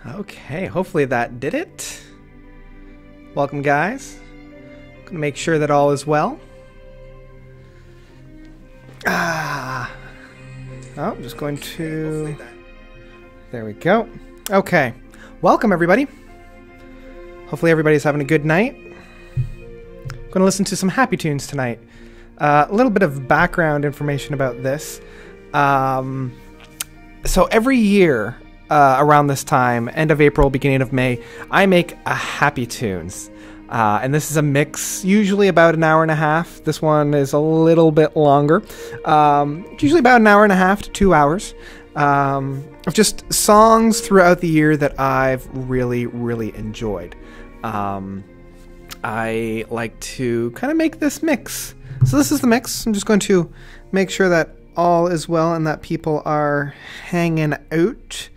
Okay, hopefully that did it. Welcome, guys. Gonna make sure that all is well. Oh, I'm just going to... There we go. Okay. Welcome, everybody. Hopefully everybody's having a good night. I'm going to listen to some happy tunes tonight. A little bit of background information about this. So every year around this time, end of April, beginning of May, I make a happy tunes. And this is a mix, usually about an hour and a half. This one is a little bit longer. Usually about an hour and a half to 2 hours. Of just songs throughout the year that I've really, really enjoyed. I like to kind of make this mix. So this is the mix. I'm just going to make sure that all is well and that people are hanging out.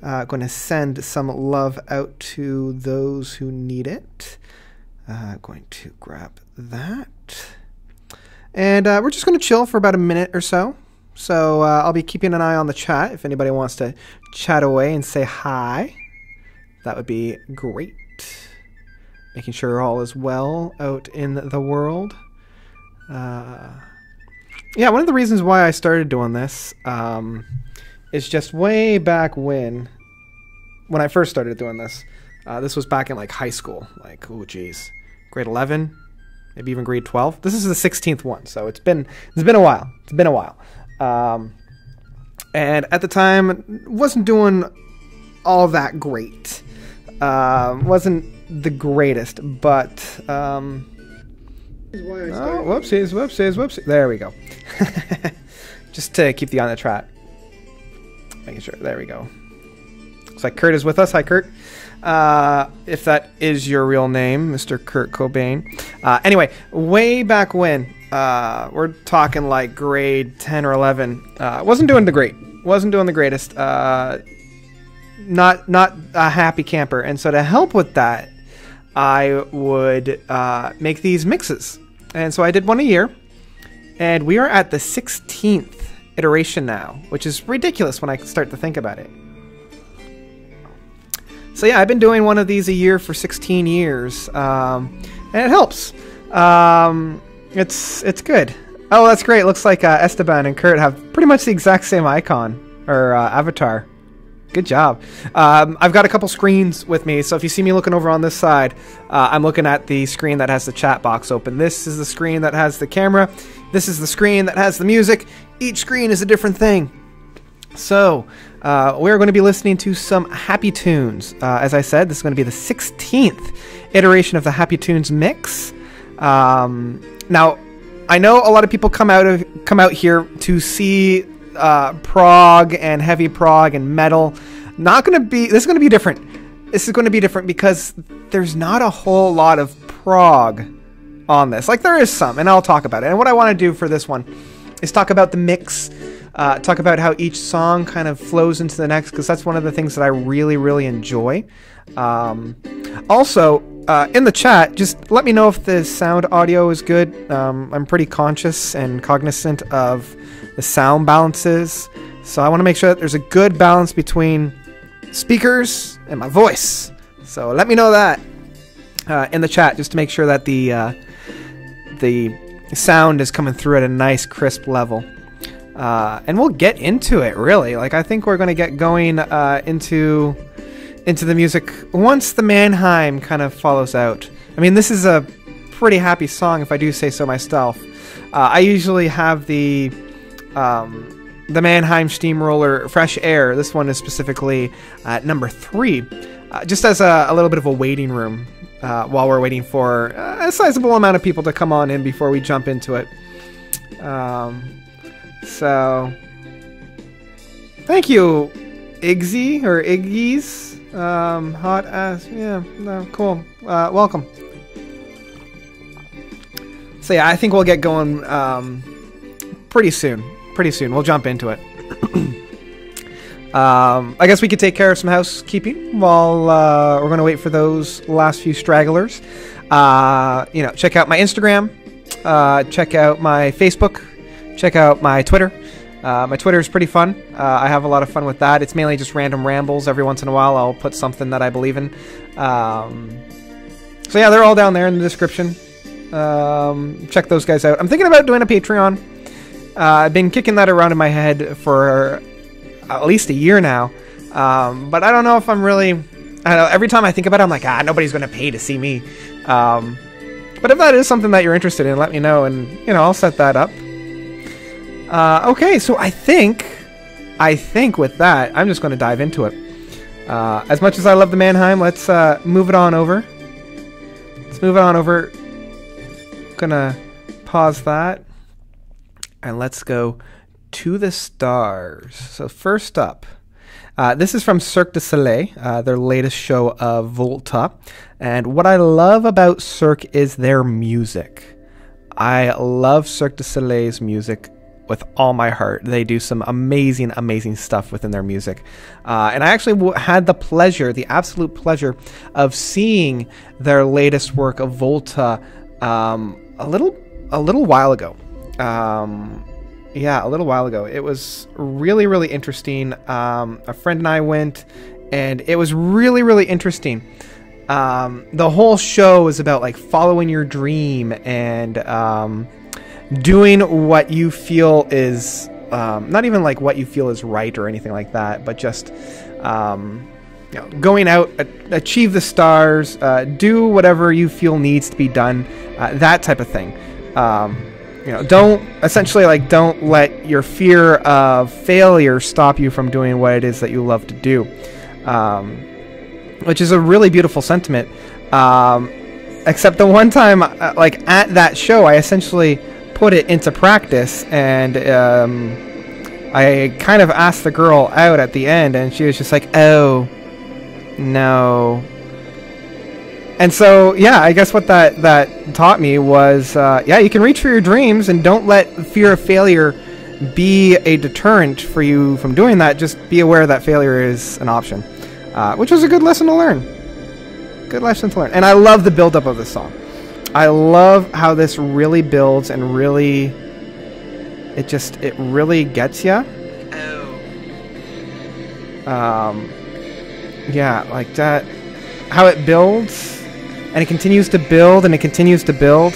Going to send some love out to those who need it. Going to grab that. And we're just going to chill for about a minute or so. So I'll be keeping an eye on the chat. If anybody wants to chat away and say hi, that would be great. Making sure all is well out in the world. Yeah, one of the reasons why I started doing this is just way back when I first started doing this. This was back in like high school. Like, oh geez, grade 11, maybe even grade 12. This is the 16th one, so it's been a while. It's been a while. And at the time, wasn't doing all that great. Wasn't the greatest, but whoopsies. There we go. Just to keep the eye on the chat. Making sure. There we go. Looks like Kurt is with us. Hi, Kurt. If that is your real name, Mr. Kurt Cobain. Anyway, way back when, we're talking like grade 10 or 11. Wasn't doing the great. Wasn't doing the greatest. Not a happy camper. And so to help with that, I would make these mixes. And so I did one a year. And we are at the 16th iteration now, which is ridiculous when I start to think about it. So yeah, I've been doing one of these a year for 16 years. And it helps. It's good. Oh, that's great. Looks like Esteban and Kurt have pretty much the exact same icon or avatar. Good job. I've got a couple screens with me, so if you see me looking over on this side, I'm looking at the screen that has the chat box open. This is the screen that has the camera. This is the screen that has the music. Each screen is a different thing. So, we're going to be listening to some Happy Tunes. As I said, this is going to be the 16th iteration of the Happy Tunes mix. Now, I know a lot of people come out here to see prog and heavy prog and metal. This is going to be different. This is going to be different because there's not a whole lot of prog on this. Like, there is some, and I'll talk about it. And what I want to do for this one is talk about the mix, talk about how each song kind of flows into the next, because that's one of the things that I really, really enjoy. Also, in the chat, just let me know if the sound audio is good. I'm pretty conscious and cognizant of the sound balances, so I want to make sure that there's a good balance between speakers and my voice. So let me know that in the chat, just to make sure that the sound is coming through at a nice crisp level. And we'll get into it, really. Like, I think we're going to get going into the music once the Mannheim kind of follows out. I mean, this is a pretty happy song, if I do say so myself. I usually have the Mannheim Steamroller Fresh Air. This one is specifically at number 3, just as a little bit of a waiting room while we're waiting for a sizable amount of people to come on in before we jump into it. So, thank you, Iggy or Iggy's. Hot ass, yeah, no, cool. Welcome. So yeah, I think we'll get going pretty soon. We'll jump into it. I guess we could take care of some housekeeping while we're going to wait for those last few stragglers. Check out my Instagram, check out my Facebook, check out my Twitter, My Twitter is pretty fun. I have a lot of fun with that. It's mainly just random rambles. Every once in a while, I'll put something that I believe in. So yeah, they're all down there in the description. Check those guys out. I'm thinking about doing a Patreon. I've been kicking that around in my head for at least a year now. But I don't know if I'm really... I don't know, every time I think about it, I'm like, nobody's going to pay to see me. But if that is something that you're interested in, let me know, and, you know, I'll set that up. Okay, so I think with that, I'm just going to dive into it. As much as I love the Mannheim, let's move it on over. Let's move it on over. Gonna pause that. And let's go to the stars. So first up, this is from Cirque du Soleil, their latest show of Volta. And what I love about Cirque is their music. I love Cirque du Soleil's music with all my heart. They do some amazing, amazing stuff within their music. And I actually had the pleasure, the absolute pleasure, of seeing their latest work of Volta a little while ago. Yeah, a little while ago. It was really, really interesting. A friend and I went, and it was really, really interesting. The whole show is about like following your dream and doing what you feel is not even like what you feel is right or anything like that, but just you know, going out, achieve the stars, do whatever you feel needs to be done, that type of thing. You know, don't let your fear of failure stop you from doing what it is that you love to do, which is a really beautiful sentiment. Except the one time, like at that show, I essentially put it into practice, and I kind of asked the girl out at the end, and she was just like, "Oh, no." And so, yeah, I guess what that taught me was, yeah, you can reach for your dreams, and don't let fear of failure be a deterrent for you from doing that. Just be aware that failure is an option, which was a good lesson to learn. Good lesson to learn. And I love the build-up of this song. I love how this really builds and really, it really gets ya. Yeah, like that, how it builds. And it continues to build, and it continues to build.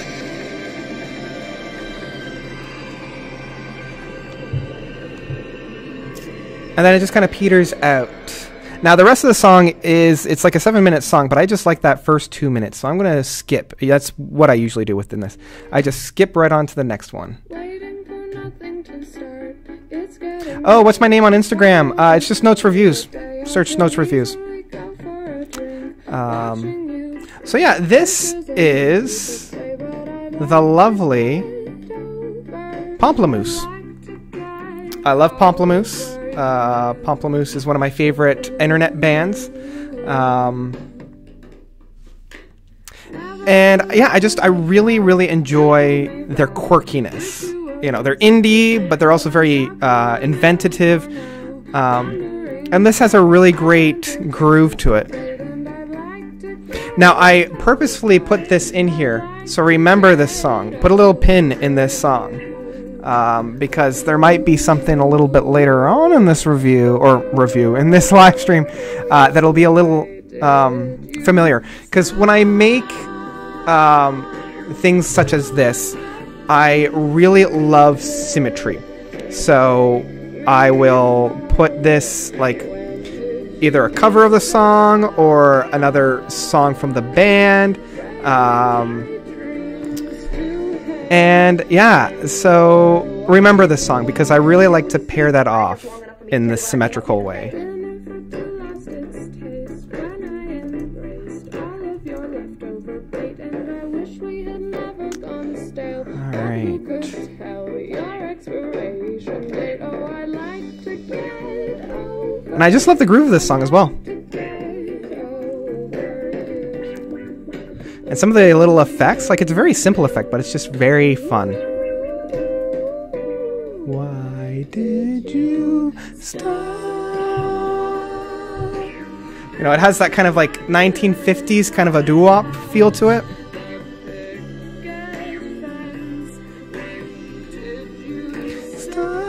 And then it just kind of peters out. Now, the rest of the song it's like a 7-minute song, but I just like that first 2 minutes. So I'm going to skip. That's what I usually do within this. I just skip right on to the next one. Oh, what's my name on Instagram? It's just Notes Reviews. Search Notes Reviews. So yeah, this is the lovely Pomplamoose. I love Pomplamoose. Pomplamoose is one of my favorite internet bands. And yeah, I really, really enjoy their quirkiness. You know, they're indie, but they're also very inventive. And this has a really great groove to it. Now, I purposefully put this in here, so remember this song. Put a little pin in this song, because there might be something a little bit later on in this in this live stream, that'll be a little familiar. Because when I make things such as this, I really love symmetry. So I will put this like either a cover of the song or another song from the band. And yeah, so remember this song, because I really like to pair that off in this symmetrical way. Alright. And I just love the groove of this song as well. And some of the little effects, like it's a very simple effect, but it's just very fun. Why did you stop? You know, it has that kind of like 1950s kind of a doo-wop feel to it. Stop.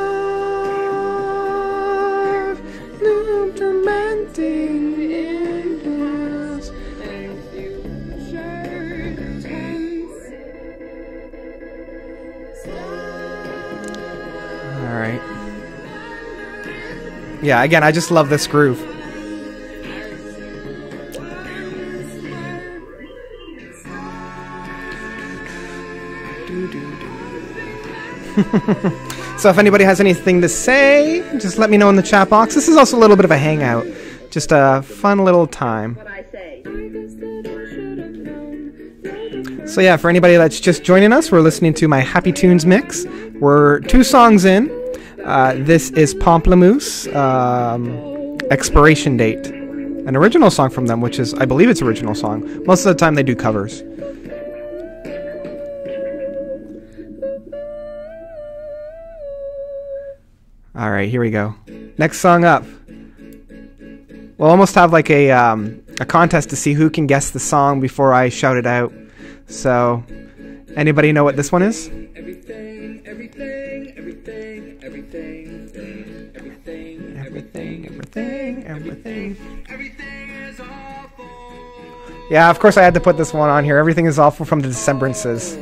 Yeah, again, I just love this groove. So if anybody has anything to say, just let me know in the chat box. This is also a little bit of a hangout. Just a fun little time. So yeah, for anybody that's just joining us, we're listening to my Happy Tunes mix. We're 2 songs in. This is Pomplamoose, Expiration Date. An original song from them, which is, I believe it's original song. Most of the time they do covers. Alright, here we go. Next song up. We'll almost have like a contest to see who can guess the song before I shout it out. So, anybody know what this one is? Everything, everything, everything, everything, everything, everything, everything, everything. Everything is awful. Yeah, of course I had to put this one on here. Everything is awful from the Decembrists.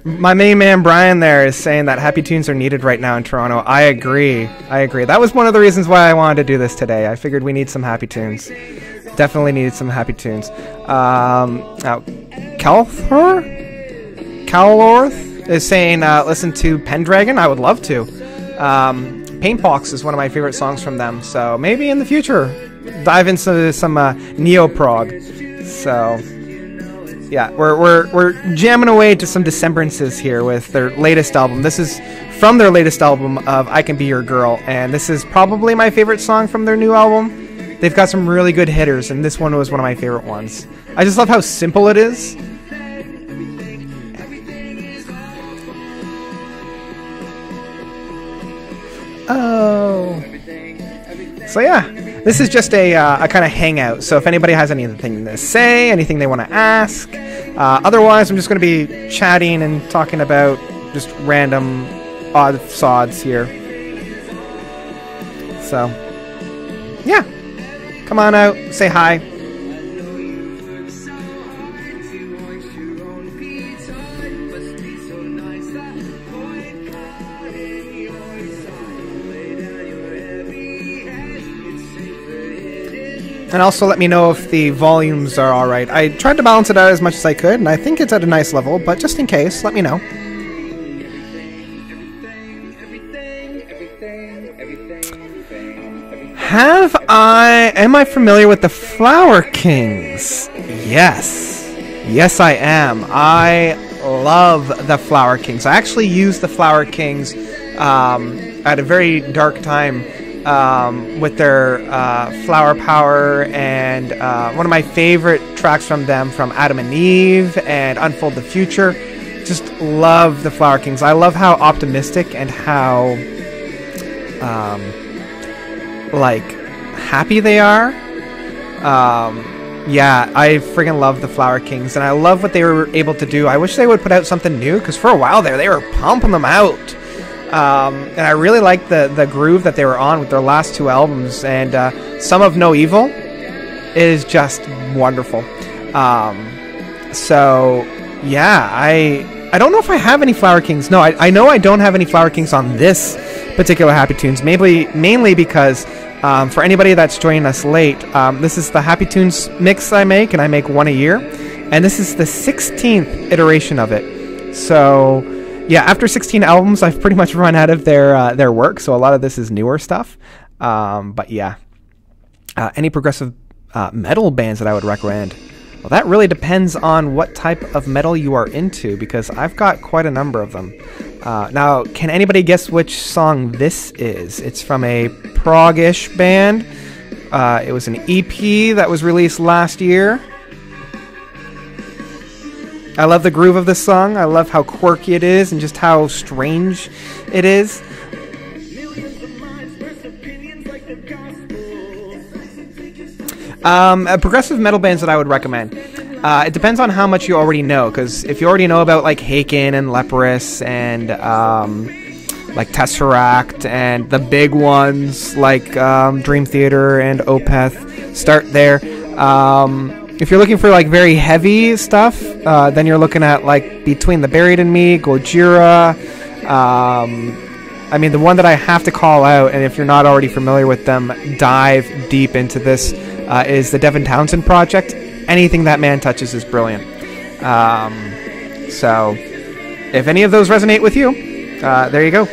My main man Brian there is saying that Happy Tunes are needed right now in Toronto. I agree. I agree. That was one of the reasons why I wanted to do this today. I figured we need some Happy Tunes. Definitely needed some Happy Tunes. Calorth is saying listen to Pendragon. I would love to. Paintbox is one of my favorite songs from them. So maybe in the future dive into some neo-prog. So yeah, we're jamming away to some Decembrists here with their latest album. This is from their latest album of I Can Be Your Girl, and this is probably my favorite song from their new album. They've got some really good hitters, and this one was one of my favorite ones. I just love how simple it is. Oh. So yeah, this is just a kind of hangout. So if anybody has anything to say, anything they want to ask, otherwise I'm just going to be chatting and talking about just random odd sods here. So yeah, come on out, say hi. And also let me know if the volumes are alright. I tried to balance it out as much as I could, and I think it's at a nice level, but just in case, let me know. Am I familiar with the Flower Kings? Yes. Yes, I am. I love the Flower Kings. I actually used the Flower Kings at a very dark time with their Flower Power, and one of my favorite tracks from them, from Adam and Eve and Unfold the Future. Just love the Flower Kings. I love how optimistic and how like happy they are. Yeah, I friggin' love the Flower Kings, and I love what they were able to do. I wish they would put out something new, because for a while there they were pumping them out. And I really liked the groove that they were on with their last 2 albums, and Some of No Evil is just wonderful. So yeah, I don't know if I have any Flower Kings. No, I know I don't have any Flower Kings on this particular Happy Tunes, mainly because for anybody that's joining us late, this is the Happy Tunes mix I make, and I make one a year, and this is the 16th iteration of it. So yeah, after 16 albums, I've pretty much run out of their work, so a lot of this is newer stuff. But yeah, any progressive metal bands that I would recommend? Well, that really depends on what type of metal you are into, because I've got quite a number of them. Now, can anybody guess which song this is? It's from a prog-ish band. It was an EP that was released last year. I love the groove of this song. I love how quirky it is and just how strange it is. Progressive metal bands that I would recommend. It depends on how much you already know, because if you already know about like Haken and Leprous and like Tesseract and the big ones like Dream Theater and Opeth, start there. If you're looking for like very heavy stuff, then you're looking at like Between the Buried and Me, Gojira, I mean, the one that I have to call out, and if you're not already familiar with them, dive deep into this, is the Devin Townsend project. Anything that man touches is brilliant. So, if any of those resonate with you, there you go.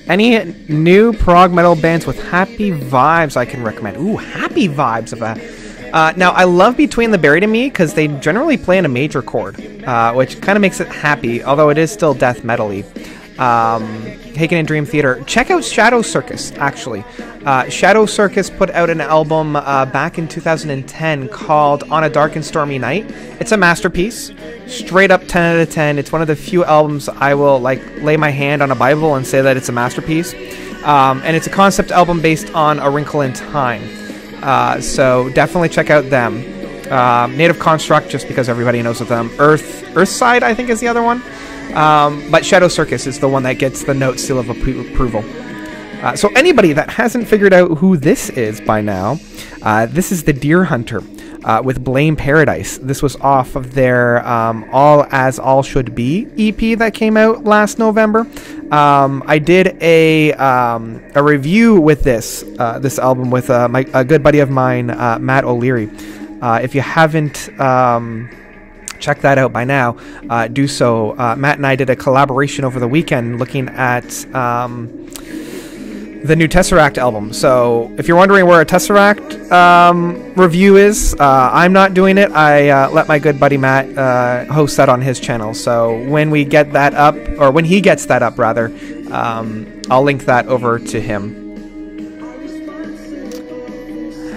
Any new prog metal bands with happy vibes I can recommend? Ooh, happy vibes of that. Now, I love Between the Buried and Me because they generally play in a major chord, which kind of makes it happy, although it is still death metal-y. Haken and Dream Theater. Check out Shadow Circus, actually. Shadow Circus put out an album back in 2010 called On a Dark and Stormy Night. It's a masterpiece. Straight up 10 out of 10. It's one of the few albums I will lay my hand on a Bible and say that it's a masterpiece. And it's a concept album based on A Wrinkle in Time. So definitely check out them. Native Construct, just because everybody knows of them. Earthside, I think, is the other one. But Shadow Circus is the one that gets the note seal of approval. So anybody that hasn't figured out who this is by now, this is the Deer Hunter with Blame Paradise. This was off of their All As All Should Be EP that came out last November. I did a review with this album with a good buddy of mine, Matt O'Leary. If you haven't check that out by now, do so. Matt and I did a collaboration over the weekend looking at the new Tesseract album. So if you're wondering where a Tesseract review is, I'm not doing it. I let my good buddy Matt host that on his channel. So when we get that up, or when he gets that up rather, I'll link that over to him.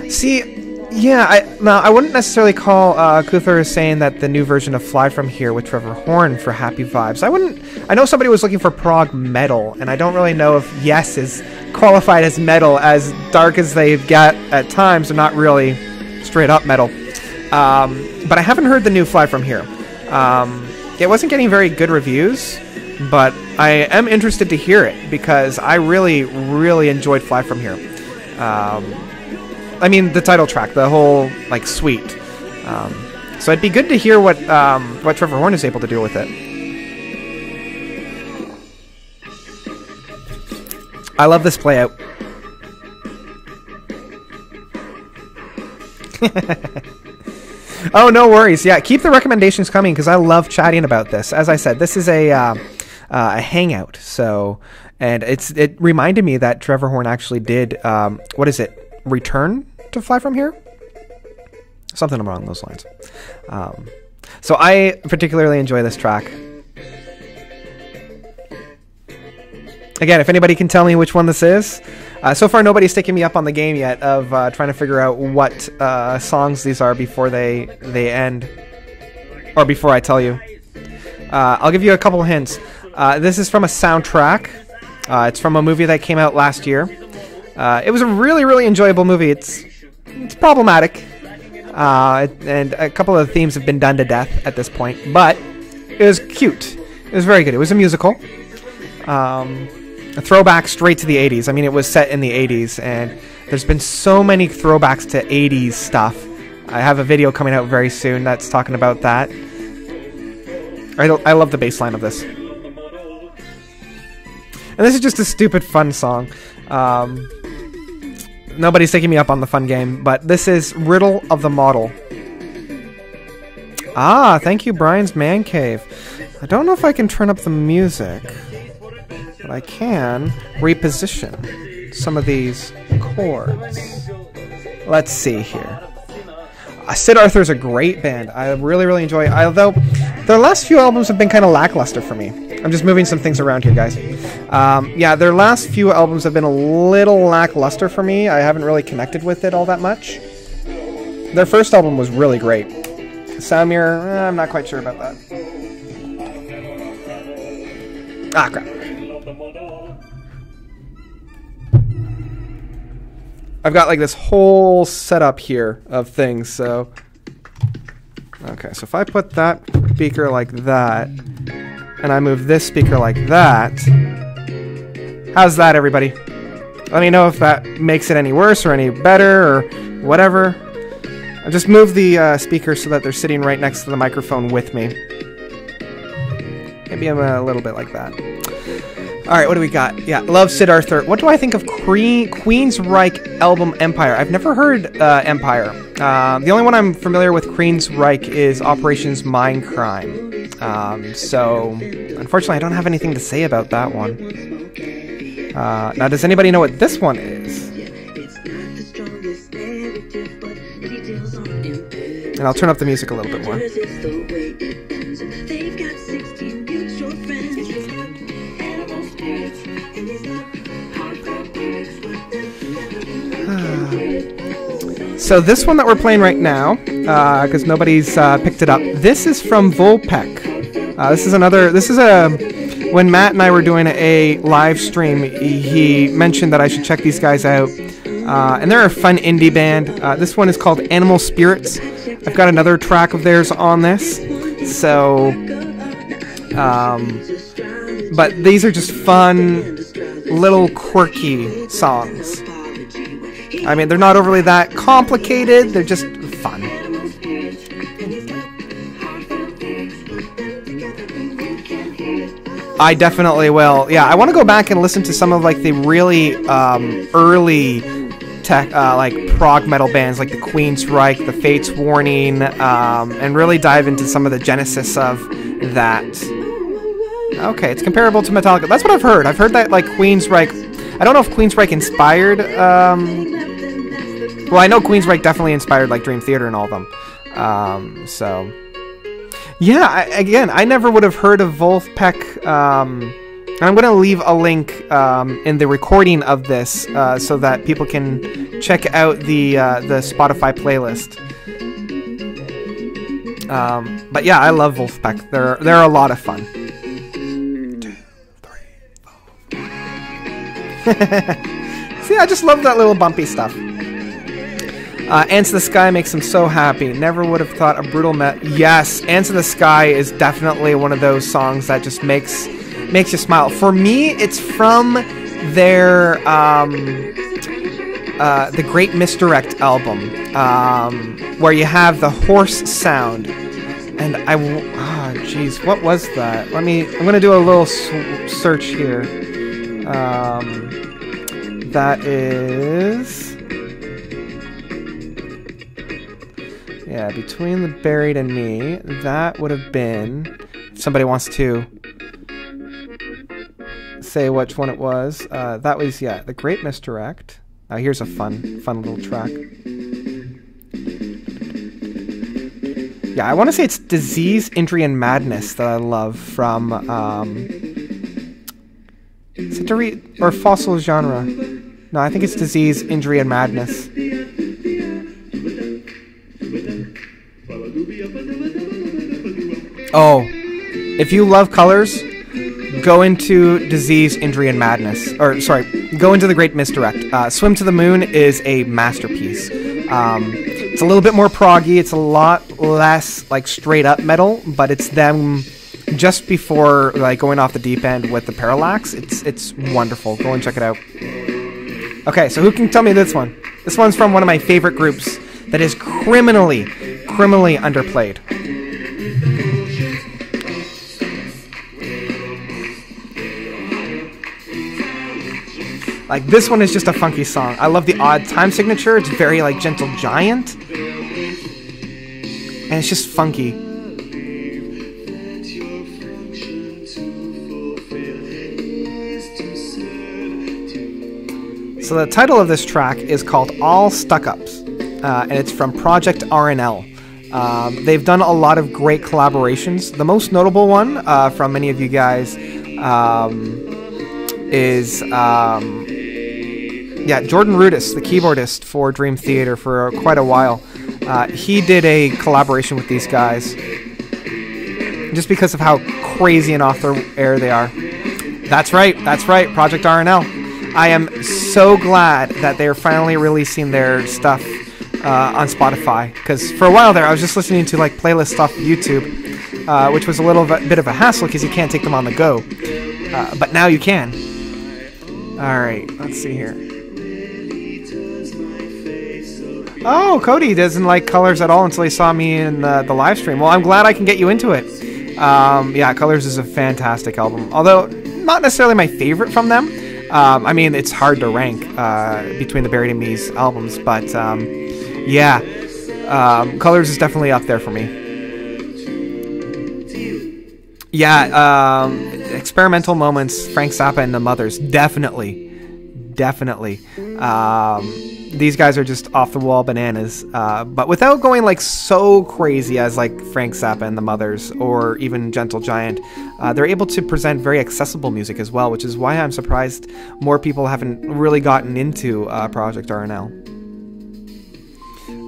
See, yeah, I wouldn't necessarily call Kuthar saying that the new version of Fly From Here with Trevor Horn for happy vibes. I know somebody was looking for prog metal, and I don't really know if Yes is qualified as metal, as dark as they get at times. They're not really straight up metal. But I haven't heard the new Fly From Here. It wasn't getting very good reviews, but I am interested to hear it because I really, really enjoyed Fly From Here. I mean, the title track, the whole suite. So it'd be good to hear what Trevor Horn is able to do with it. I love this play out. Oh, no worries. Yeah, keep the recommendations coming because I love chatting about this. As I said, this is a hangout. So, and it reminded me that Trevor Horn actually did Return to Fly From Here? Something along those lines. So I particularly enjoy this track. Again, if anybody can tell me which one this is. So far, nobody's taken me up on the game yet of trying to figure out what songs these are before they end. Or before I tell you. I'll give you a couple hints. This is from a soundtrack. It's from a movie that came out last year. It was a really, really enjoyable movie. It's problematic, and a couple of the themes have been done to death at this point, but it was cute. It was very good. It was a musical. A throwback straight to the 80s. I mean, it was set in the 80s, and there's been so many throwbacks to 80s stuff. I have a video coming out very soon that's talking about that. I love the bass line of this. And this is just a stupid fun song. Nobody's taking me up on the fun game, but this is Riddle of the Model. Ah, thank you, Brian's Man Cave. I don't know if I can turn up the music, but I can reposition some of these chords. Let's see here. Sid Arthur's a great band. I really, really enjoy it. Although their last few albums have been kind of lackluster for me. I'm just moving some things around here, guys. Yeah, their last few albums have been a little lackluster for me. I haven't really connected with it all that much. Their first album was really great. Sound Mirror, I'm not quite sure about that. Ah, crap. I've got this whole setup here of things, so... Okay, so if I put that speaker like that, and I move this speaker like that... How's that, everybody? Let me know if that makes it any worse or any better or whatever. I just moved the speakers so that they're sitting right next to the microphone with me. Maybe I'm a little bit like that. All right, what do we got? Yeah, love Sid Arthur. What do I think of Queensryche album Empire? I've never heard Empire. The only one I'm familiar with Queensryche is Operations Mindcrime. So, unfortunately, I don't have anything to say about that one. Now, does anybody know what this one is? And I'll turn up the music a little bit more. So this one that we're playing right now, because nobody's picked it up, this is from Volta. When Matt and I were doing a live stream, he mentioned that I should check these guys out. And they're a fun indie band. This one is called Animal Spirits. I've got another track of theirs on this. So, but these are just fun, little quirky songs. I mean, they're not overly that complicated, they're just fun. I definitely will. Yeah, I want to go back and listen to some of like the really early tech, like prog metal bands like the Queensryche, the Fates Warning, and really dive into some of the genesis of that. Okay, it's comparable to Metallica. That's what I've heard. I've heard that like Queensryche, I don't know if Queensryche inspired, well, I know Queensryche definitely inspired like Dream Theater and all of them. So, yeah, again, I never would have heard of Wolfpack. I'm going to leave a link in the recording of this so that people can check out the Spotify playlist. But yeah, I love Wolfpack. They're a lot of fun. 2, 3, 4. See, I just love that little bumpy stuff. Ants of the Sky makes them so happy. Never would have thought a brutal Yes, Ants of the Sky is definitely one of those songs that just makes you smile. For me, it's from their the Great Misdirect album, where you have the horse sound. And jeez, what was that? I'm gonna do a little search here. That is. Yeah, Between the Buried and Me, that would have been, if somebody wants to say which one it was, that was, yeah, The Great Misdirect. Here's a fun little track. Yeah, I want to say it's Disease, Injury, and Madness that I love from, is it or Fossil Genre? No, I think it's Disease, Injury, and Madness. Oh, if you love colors, go into Disease, Injury, and Madness. Or, sorry, go into The Great Misdirect. Swim to the Moon is a masterpiece. It's a little bit more proggy. It's a lot less, like, straight-up metal, but it's them just before, like, going off the deep end with the Parallax. It's wonderful. Go and check it out. Okay, so who can tell me this one? This one's from one of my favorite groups that is criminally underplayed. Like, this one is just a funky song. I love the odd time signature. It's very, like, Gentle Giant. And it's just funky. So the title of this track is called All Stuck-Ups. And it's from Project RNL. They've done a lot of great collaborations. The most notable one from many of you guys is... Jordan Rudess, the keyboardist for Dream Theater for quite a while. He did a collaboration with these guys just because of how crazy and off the air they are. That's right, Project RNL. I am so glad that they're finally releasing their stuff on Spotify, because for a while there I was just listening to like playlists off YouTube, which was a little bit of a hassle because you can't take them on the go. But now you can. Alright, let's see here. Oh, Cody doesn't like colors at all until he saw me in the live stream. Well, I'm glad I can get you into it. Yeah, Colors is a fantastic album, although not necessarily my favorite from them. I mean, it's hard to rank between the Buried in Me's albums, but yeah, Colors is definitely up there for me. Yeah, Experimental Moments, Frank Zappa and the Mothers, definitely. These guys are just off the wall bananas, but without going like so crazy as like Frank Zappa and the Mothers or even Gentle Giant. They're able to present very accessible music as well, which is why I'm surprised more people haven't really gotten into Project RNL.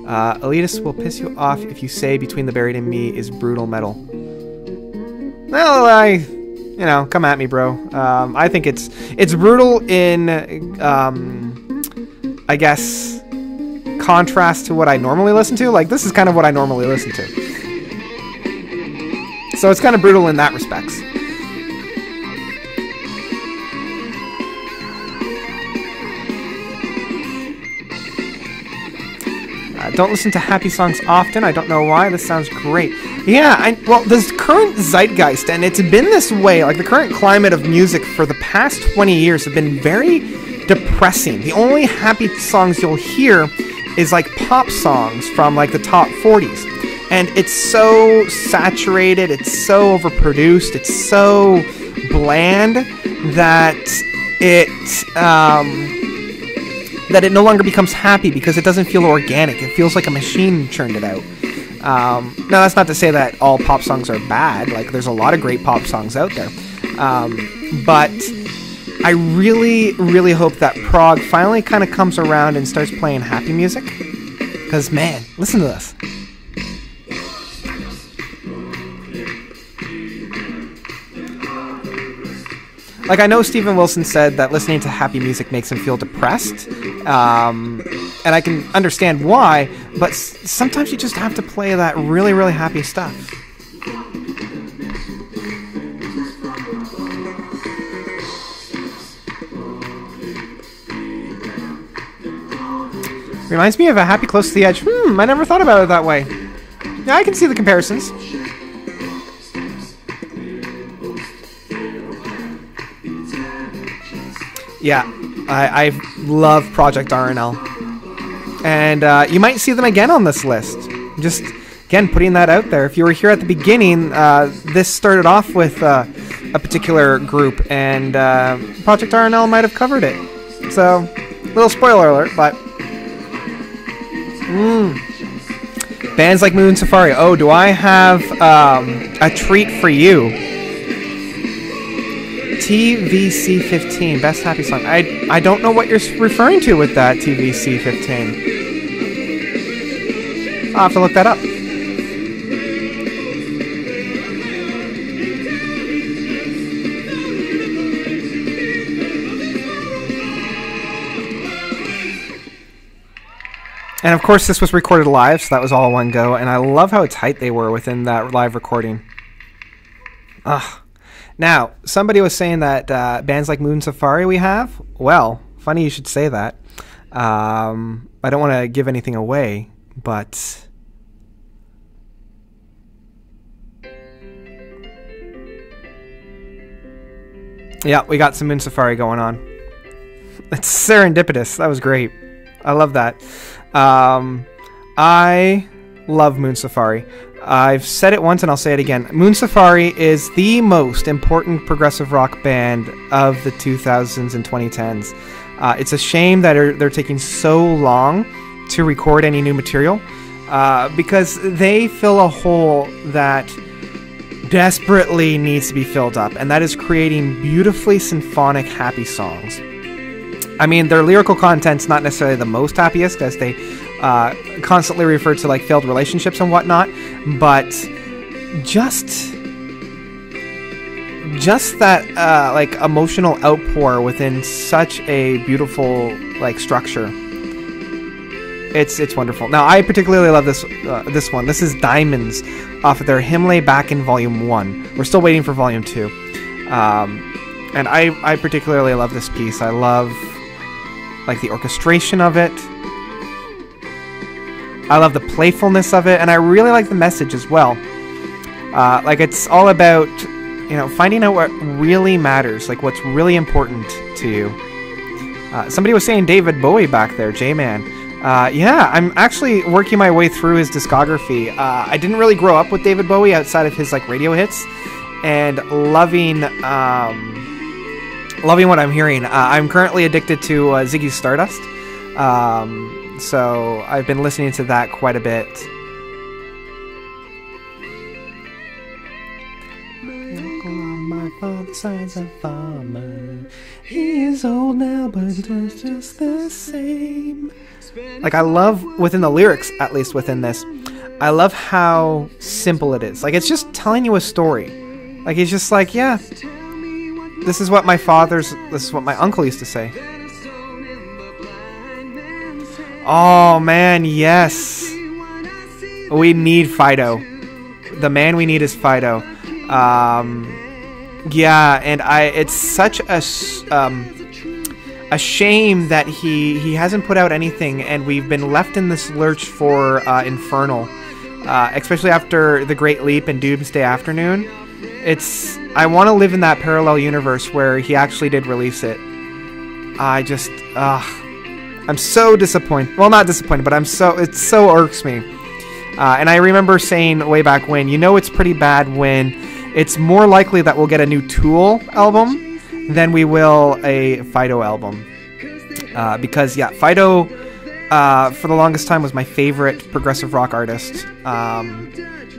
Elitist will piss you off if you say Between the Buried and Me is brutal metal. Well, you know, come at me, bro. I think it's brutal in, I guess, contrast to what I normally listen to. Like, this is kind of what I normally listen to. So it's kind of brutal in that respects. Don't listen to happy songs often. I don't know why. This sounds great. Yeah, well, this current zeitgeist, and it's been this way, like the current climate of music for the past 20 years have been very depressing. The only happy songs you'll hear is like pop songs from like the top 40s. And it's so saturated, it's so overproduced, it's so bland that it no longer becomes happy because it doesn't feel organic. It feels like a machine churned it out. Now, that's not to say that all pop songs are bad. Like, there's a lot of great pop songs out there. But I really, really hope that prog finally kind of comes around and starts playing happy music. Because, man, listen to this. Like, I know Steven Wilson said that listening to happy music makes him feel depressed, and I can understand why, but sometimes you just have to play that really, really happy stuff. Reminds me of A Happy Close to the Edge. I never thought about it that way. Yeah, I can see the comparisons. Yeah, I love Project RNL. And you might see them again on this list. Just, again, putting that out there. If you were here at the beginning, this started off with a particular group, and Project RNL might have covered it. So, little spoiler alert, but... Bands like Moon Safari. Oh, do I have a treat for you? TVC15, best happy song. I don't know what you're referring to with that TVC15. I'll have to look that up. And of course this was recorded live, so that was all one go, and I love how tight they were within that live recording. Ugh. Now, somebody was saying that bands like Moon Safari we have. Well, funny you should say that. I don't want to give anything away, but... Yeah, we got some Moon Safari going on. It's serendipitous. That was great. I love that. I love Moon Safari. I've said it once and I'll say it again. Moon Safari is the most important progressive rock band of the 2000s and 2010s. It's a shame that they're taking so long to record any new material because they fill a hole that desperately needs to be filled up, and that is creating beautifully symphonic, happy songs. I mean, their lyrical content's not necessarily the most happiest, as they constantly refer to like failed relationships and whatnot, but just that like emotional outpour within such a beautiful like structure. It's wonderful. Now, I particularly love this one. This is Diamonds off of their Himmler Back in Volume 1. We're still waiting for Volume 2. And I particularly love this piece. I love like the orchestration of it. I love the playfulness of it, and I really like the message as well. Like, it's all about, you know, finding out what really matters, like what's really important to you. Somebody was saying David Bowie back there, J-Man. Yeah, I'm actually working my way through his discography. I didn't really grow up with David Bowie outside of his like radio hits, and loving what I'm hearing. I'm currently addicted to Ziggy Stardust, so I've been listening to that quite a bit. My father's side's a farmer. He is old now, but does just the same. Like, I love, within the lyrics, at least within this, I love how simple it is. Like, it's just telling you a story. Like, he's just like, yeah, this is what my uncle used to say. Oh, man, yes. We need Fido. The man we need is Fido. Yeah, and it's such a shame that he hasn't put out anything, and we've been left in this lurch for Infernal, especially after The Great Leap and Doomsday Afternoon. I want to live in that parallel universe where he actually did release it. I'm so disappointed. Well, not disappointed, but it so irks me. And I remember saying way back when, you know, it's pretty bad when it's more likely that we'll get a new Tool album than we will a Fido album. Because, yeah, Fido, for the longest time, was my favorite progressive rock artist.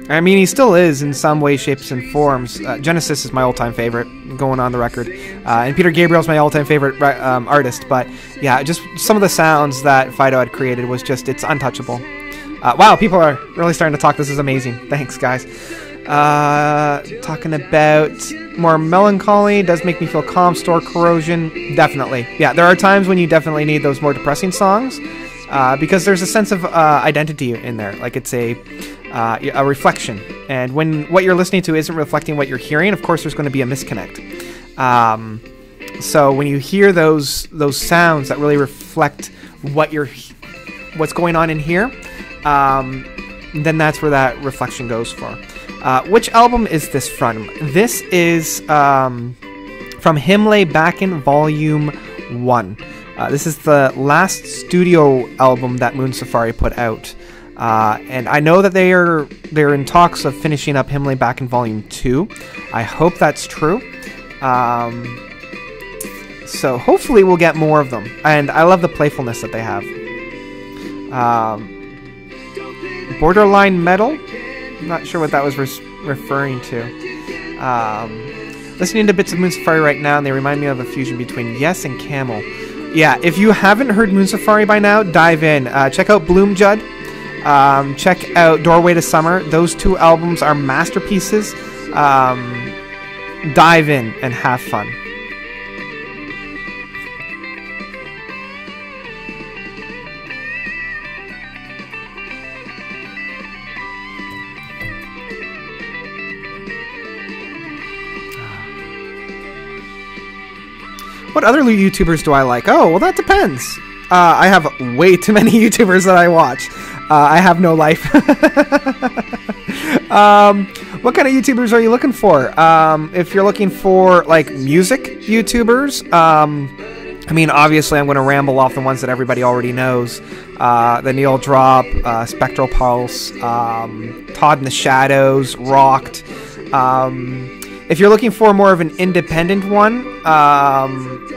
I mean, he still is in some way, shapes, and forms. Genesis is my all-time favorite, going on the record. And Peter Gabriel's my all-time favorite artist. But, yeah, just some of the sounds that Fido had created was just, it's untouchable. Wow, people are really starting to talk. This is amazing. Thanks, guys. Talking about more melancholy, does make me feel calm. Store Corrosion, definitely. Yeah, there are times when you definitely need those more depressing songs, because there's a sense of identity in there. Like, it's a reflection, and when what you're listening to isn't reflecting what you're hearing, of course there's going to be a misconnect. So when you hear those sounds that really reflect what's going on in here, then that's where that reflection goes for. Which album is this from? This is from Himlay Backen Volume 1. This is the last studio album that Moon Safari put out. And I know that they're in talks of finishing up Himlay Backen Volume 2. I hope that's true. So hopefully we'll get more of them. And I love the playfulness that they have. Borderline Metal? I'm not sure what that was referring to. Listening to bits of Moon Safari right now, and they remind me of a fusion between Yes and Camel. Yeah, if you haven't heard Moon Safari by now, dive in. Check out Bloom Judd. Check out Doorway to Summer. Those two albums are masterpieces. Dive in and have fun. What other YouTubers do I like? Oh, well, that depends. I have way too many YouTubers that I watch. I have no life. What kind of YouTubers are you looking for? If you're looking for, like, music YouTubers, I mean, obviously I'm going to ramble off the ones that everybody already knows. The Neil Drop, Spectral Pulse, Todd in the Shadows, Rocked. If you're looking for more of an independent one,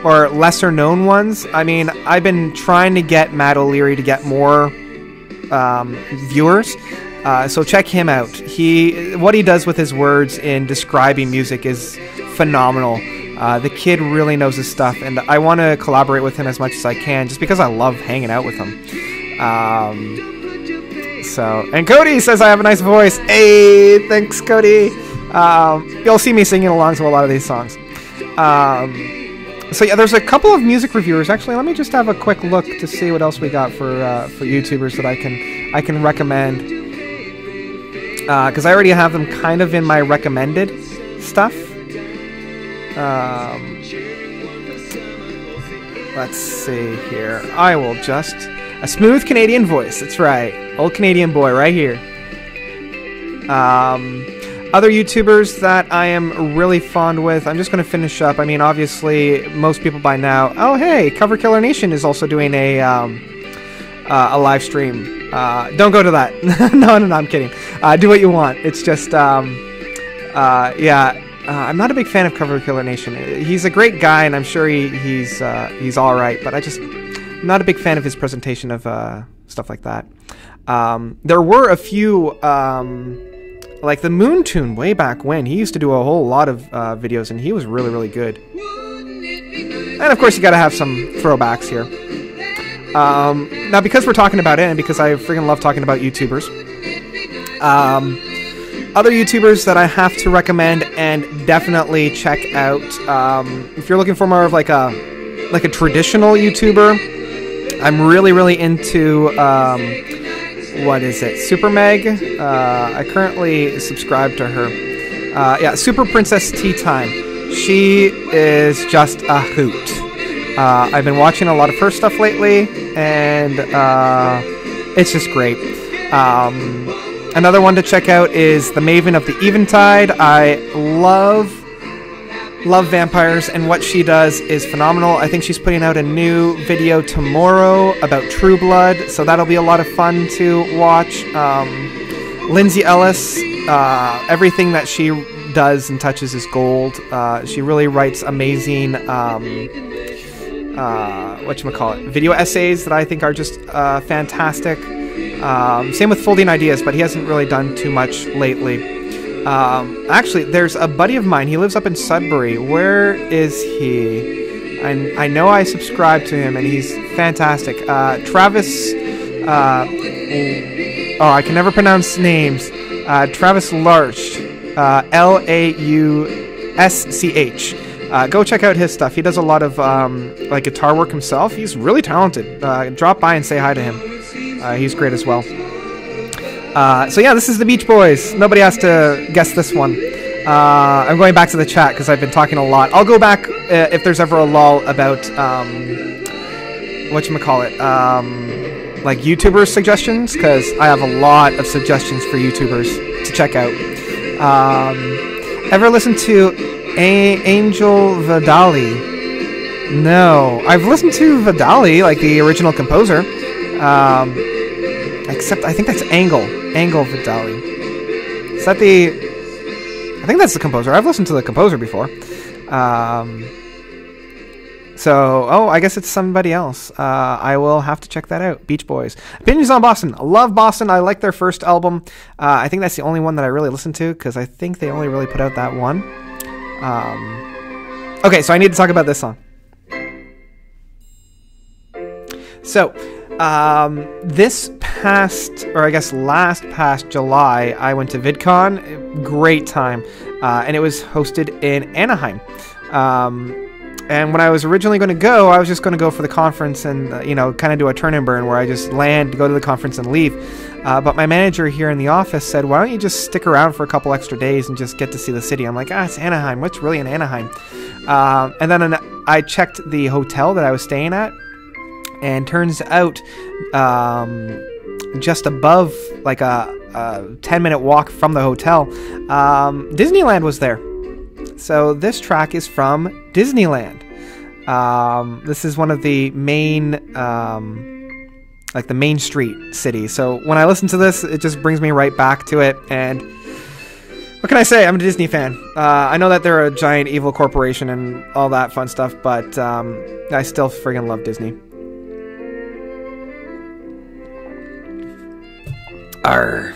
or lesser known ones, I mean, I've been trying to get Matt O'Leary to get more viewers, so check him out. What he does with his words in describing music is phenomenal. The kid really knows his stuff, and I want to collaborate with him as much as I can, just because I love hanging out with him. And Cody says I have a nice voice. Hey, thanks, Cody. You'll see me singing along to a lot of these songs. So yeah, there's a couple of music reviewers. Actually, let me just have a quick look to see what else we got for YouTubers that I can recommend. Because I already have them kind of in my recommended stuff. Let's see here. I will just... A smooth Canadian voice. That's right. Old Canadian boy right here. Other YouTubers that I am really fond with, I'm just going to finish up. I mean, obviously, most people by now... Oh, hey, Cover Killer Nation is also doing a live stream. Don't go to that. No, I'm kidding. Do what you want. It's just, yeah, I'm not a big fan of Cover Killer Nation. He's a great guy, and I'm sure he's all right, but I'm not a big fan of his presentation of stuff like that. There were a few... like the Moon Tune way back when, he used to do a whole lot of videos, and he was really, really good. And of course, you gotta have some throwbacks here. Now, because we're talking about it, and because I freaking love talking about YouTubers, other YouTubers that I have to recommend and definitely check out, if you're looking for more of like a traditional YouTuber, I'm really, really into... what is it? Super Meg. I currently subscribe to her. Yeah, Super Princess Tea Time. She is just a hoot. I've been watching a lot of her stuff lately, and it's just great. Another one to check out is the Maven of the Eventide. I love vampires, and what she does is phenomenal. I think she's putting out a new video tomorrow about True Blood, so that'll be a lot of fun to watch. Lindsay Ellis, everything that she does and touches is gold. She really writes amazing whatchamacallit, video essays that I think are just fantastic. Same with Folding Ideas, but he hasn't really done too much lately. Actually, there's a buddy of mine. He lives up in Sudbury. Where is he? I know I subscribe to him, and he's fantastic. Travis... oh, I can never pronounce names. Travis Larch. L-A-U-S-C-H. Go check out his stuff. He does a lot of like guitar work himself. He's really talented. Drop by and say hi to him. He's great as well. So yeah, this is the Beach Boys. Nobody has to guess this one. I'm going back to the chat because I've been talking a lot. I'll go back if there's ever a lull about whatchamacallit, like YouTuber suggestions, because I have a lot of suggestions for YouTubers to check out. Ever listen to Angel Vidali? No, I've listened to Vidali, like the original composer. Except I think that's Angle Vidali. Is that the... I think that's the composer. I've listened to the composer before. So, oh, I guess it's somebody else. I will have to check that out. Beach Boys. Opinions on Boston. I love Boston. I like their first album. I think that's the only one that I really listened to, because I think they only really put out that one. Okay, so I need to talk about this song. So, this past, or I guess last past July, I went to VidCon. Great time. And it was hosted in Anaheim. And when I was originally going to go, I was just going to go for the conference and, you know, kind of do a turn and burn where I just land, go to the conference and leave. But my manager here in the office said, why don't you just stick around for a couple extra days and just get to see the city? I'm like, it's Anaheim. What's really in Anaheim? And then I checked the hotel that I was staying at. And turns out, just above, like a 10-minute walk from the hotel, Disneyland was there. So this track is from Disneyland. This is one of the main, like the main street city. So when I listen to this, it just brings me right back to it. And what can I say? I'm a Disney fan. I know that they're a giant evil corporation and all that fun stuff, but I still friggin' love Disney. Arr.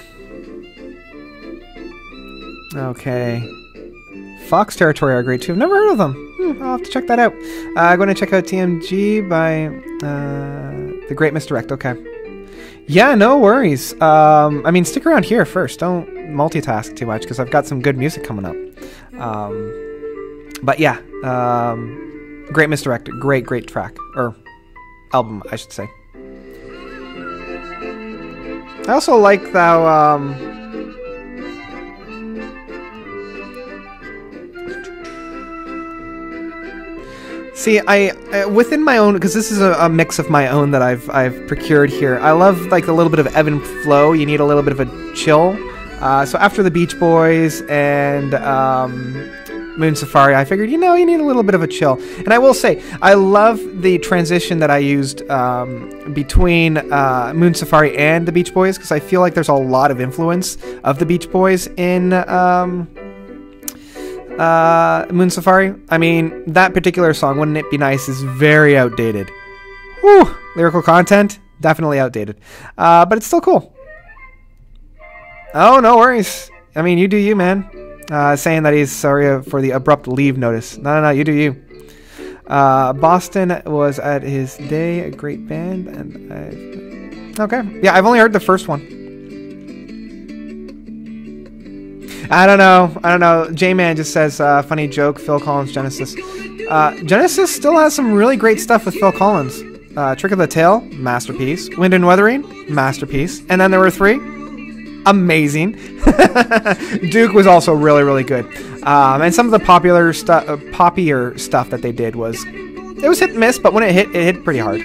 Okay. Fox Territory are great too. I've never heard of them. I'll have to check that out. I'm going to check out TMG by The Great Misdirect. Okay. Yeah, no worries. I mean, stick around here first. Don't multitask too much because I've got some good music coming up. But yeah, Great Misdirect. Great track. Or album, I should say. I also like how, see, I within my own, because this is a mix of my own that I've procured here. I love like the little bit of ebb and flow. You need a little bit of a chill. So after the Beach Boys and Moon Safari, I figured, you know, you need a little bit of a chill. And I will say, I love the transition that I used between Moon Safari and the Beach Boys, because I feel like there's a lot of influence of the Beach Boys in Moon Safari. I mean, that particular song, Wouldn't It Be Nice, is very outdated. Whew, lyrical content, definitely outdated. But it's still cool. Oh, no worries. I mean, you do you, man. Saying that he's sorry for the abrupt leave notice. No, you do you. Boston was at his day a great band, and okay, yeah, I've only heard the first one. I don't know. J-Man just says funny joke. Phil Collins, Genesis. Genesis still has some really great stuff with Phil Collins. Trick of the Tail, masterpiece. Wind and Wuthering, masterpiece. And then there were 3. Amazing. Duke was also really, really good. And some of the poppier stuff that they did was hit and miss, but when it hit pretty hard.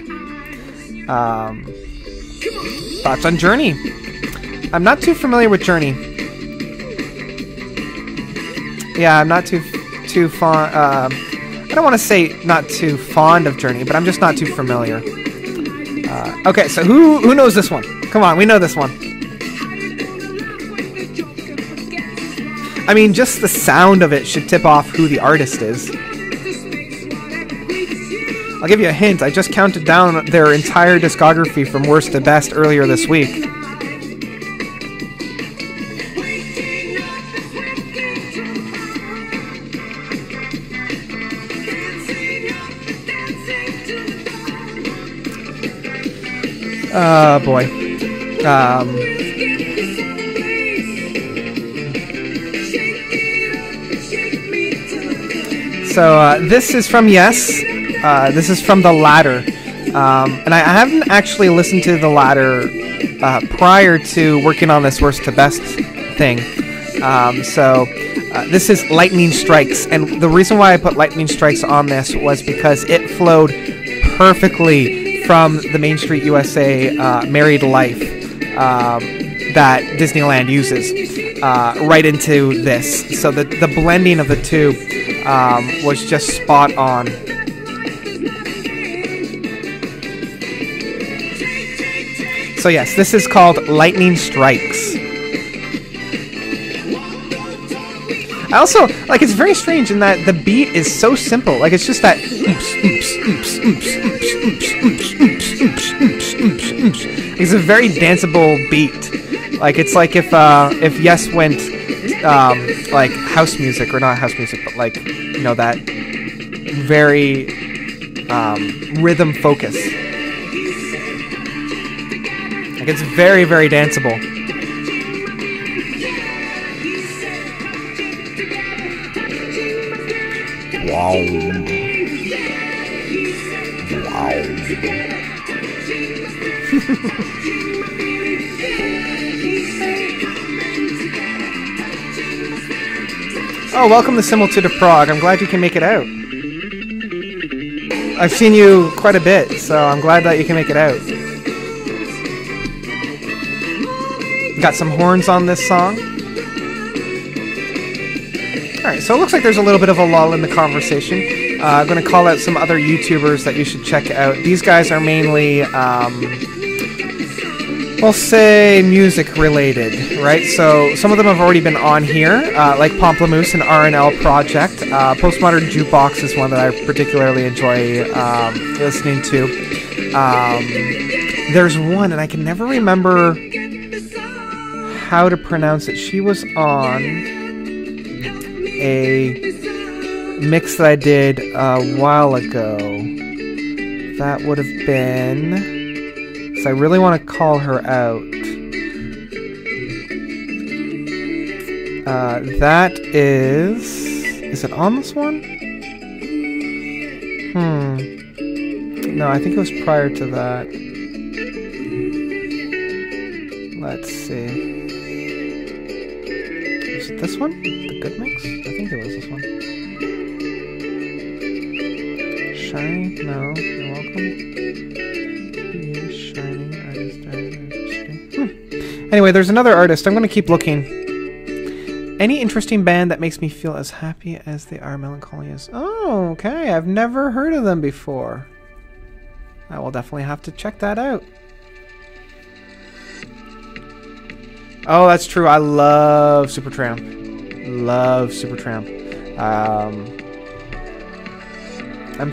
Thoughts on Journey? I'm not too familiar with Journey. Yeah, I'm not too fond. I don't want to say not too fond of Journey, but I'm just not too familiar. Okay, so who knows this one? Come on, we know this one. I mean, just the sound of it should tip off who the artist is. I'll give you a hint. I just counted down their entire discography from worst to best earlier this week. Boy. So this is from Yes. This is from The Ladder. And I haven't actually listened to The Ladder prior to working on this worst to best thing. This is Lightning Strikes. And the reason why I put Lightning Strikes on this was because it flowed perfectly from the Main Street USA Married Life that Disneyland uses right into this. So the blending of the two was just spot on. So yes, this is called Lightning Strikes. I also, like, it's very strange in that the beat is so simple. Like, it's just that it's a very danceable beat. Like, it's like if Yes went like house music, or not house music, but like, you know, that very rhythm focus. Like, it's very, very danceable. Wow. Oh, welcome to Similitude of Prague. I'm glad you can make it out. I've seen you quite a bit, so I'm glad that you can make it out. Got some horns on this song. Alright, so it looks like there's a little bit of a lull in the conversation. I'm going to call out some other YouTubers that you should check out. These guys are mainly, we'll say, music related, right? So some of them have already been on here, like Pomplamoose and RNL Project. Postmodern Jukebox is one that I particularly enjoy listening to. There's one, and I can never remember how to pronounce it. She was on a mix that I did a while ago. That would have been, because I really want to call her out. That is it on this one? No, I think it was prior to that. Let's see. Was it this one? The Good Mix? I think it was this one. Shine? No. You're welcome. You're shining. Artist. Anyway, there's another artist. I'm going to keep looking. Any interesting band that makes me feel as happy as they are melancholious. Oh, okay. I've never heard of them before. I will definitely have to check that out. Oh, that's true. I love Supertramp. Love Supertramp. I'm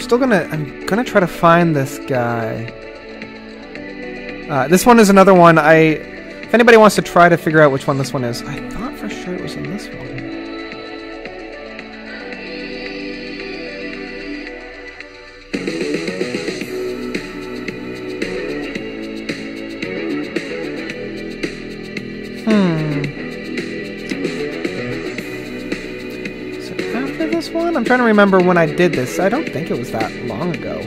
gonna try to find this guy. This one is another one. If anybody wants to try to figure out which one this one is, I thought for sure it was in this one. So after this one, I'm trying to remember when I did this. I don't think it was that long ago.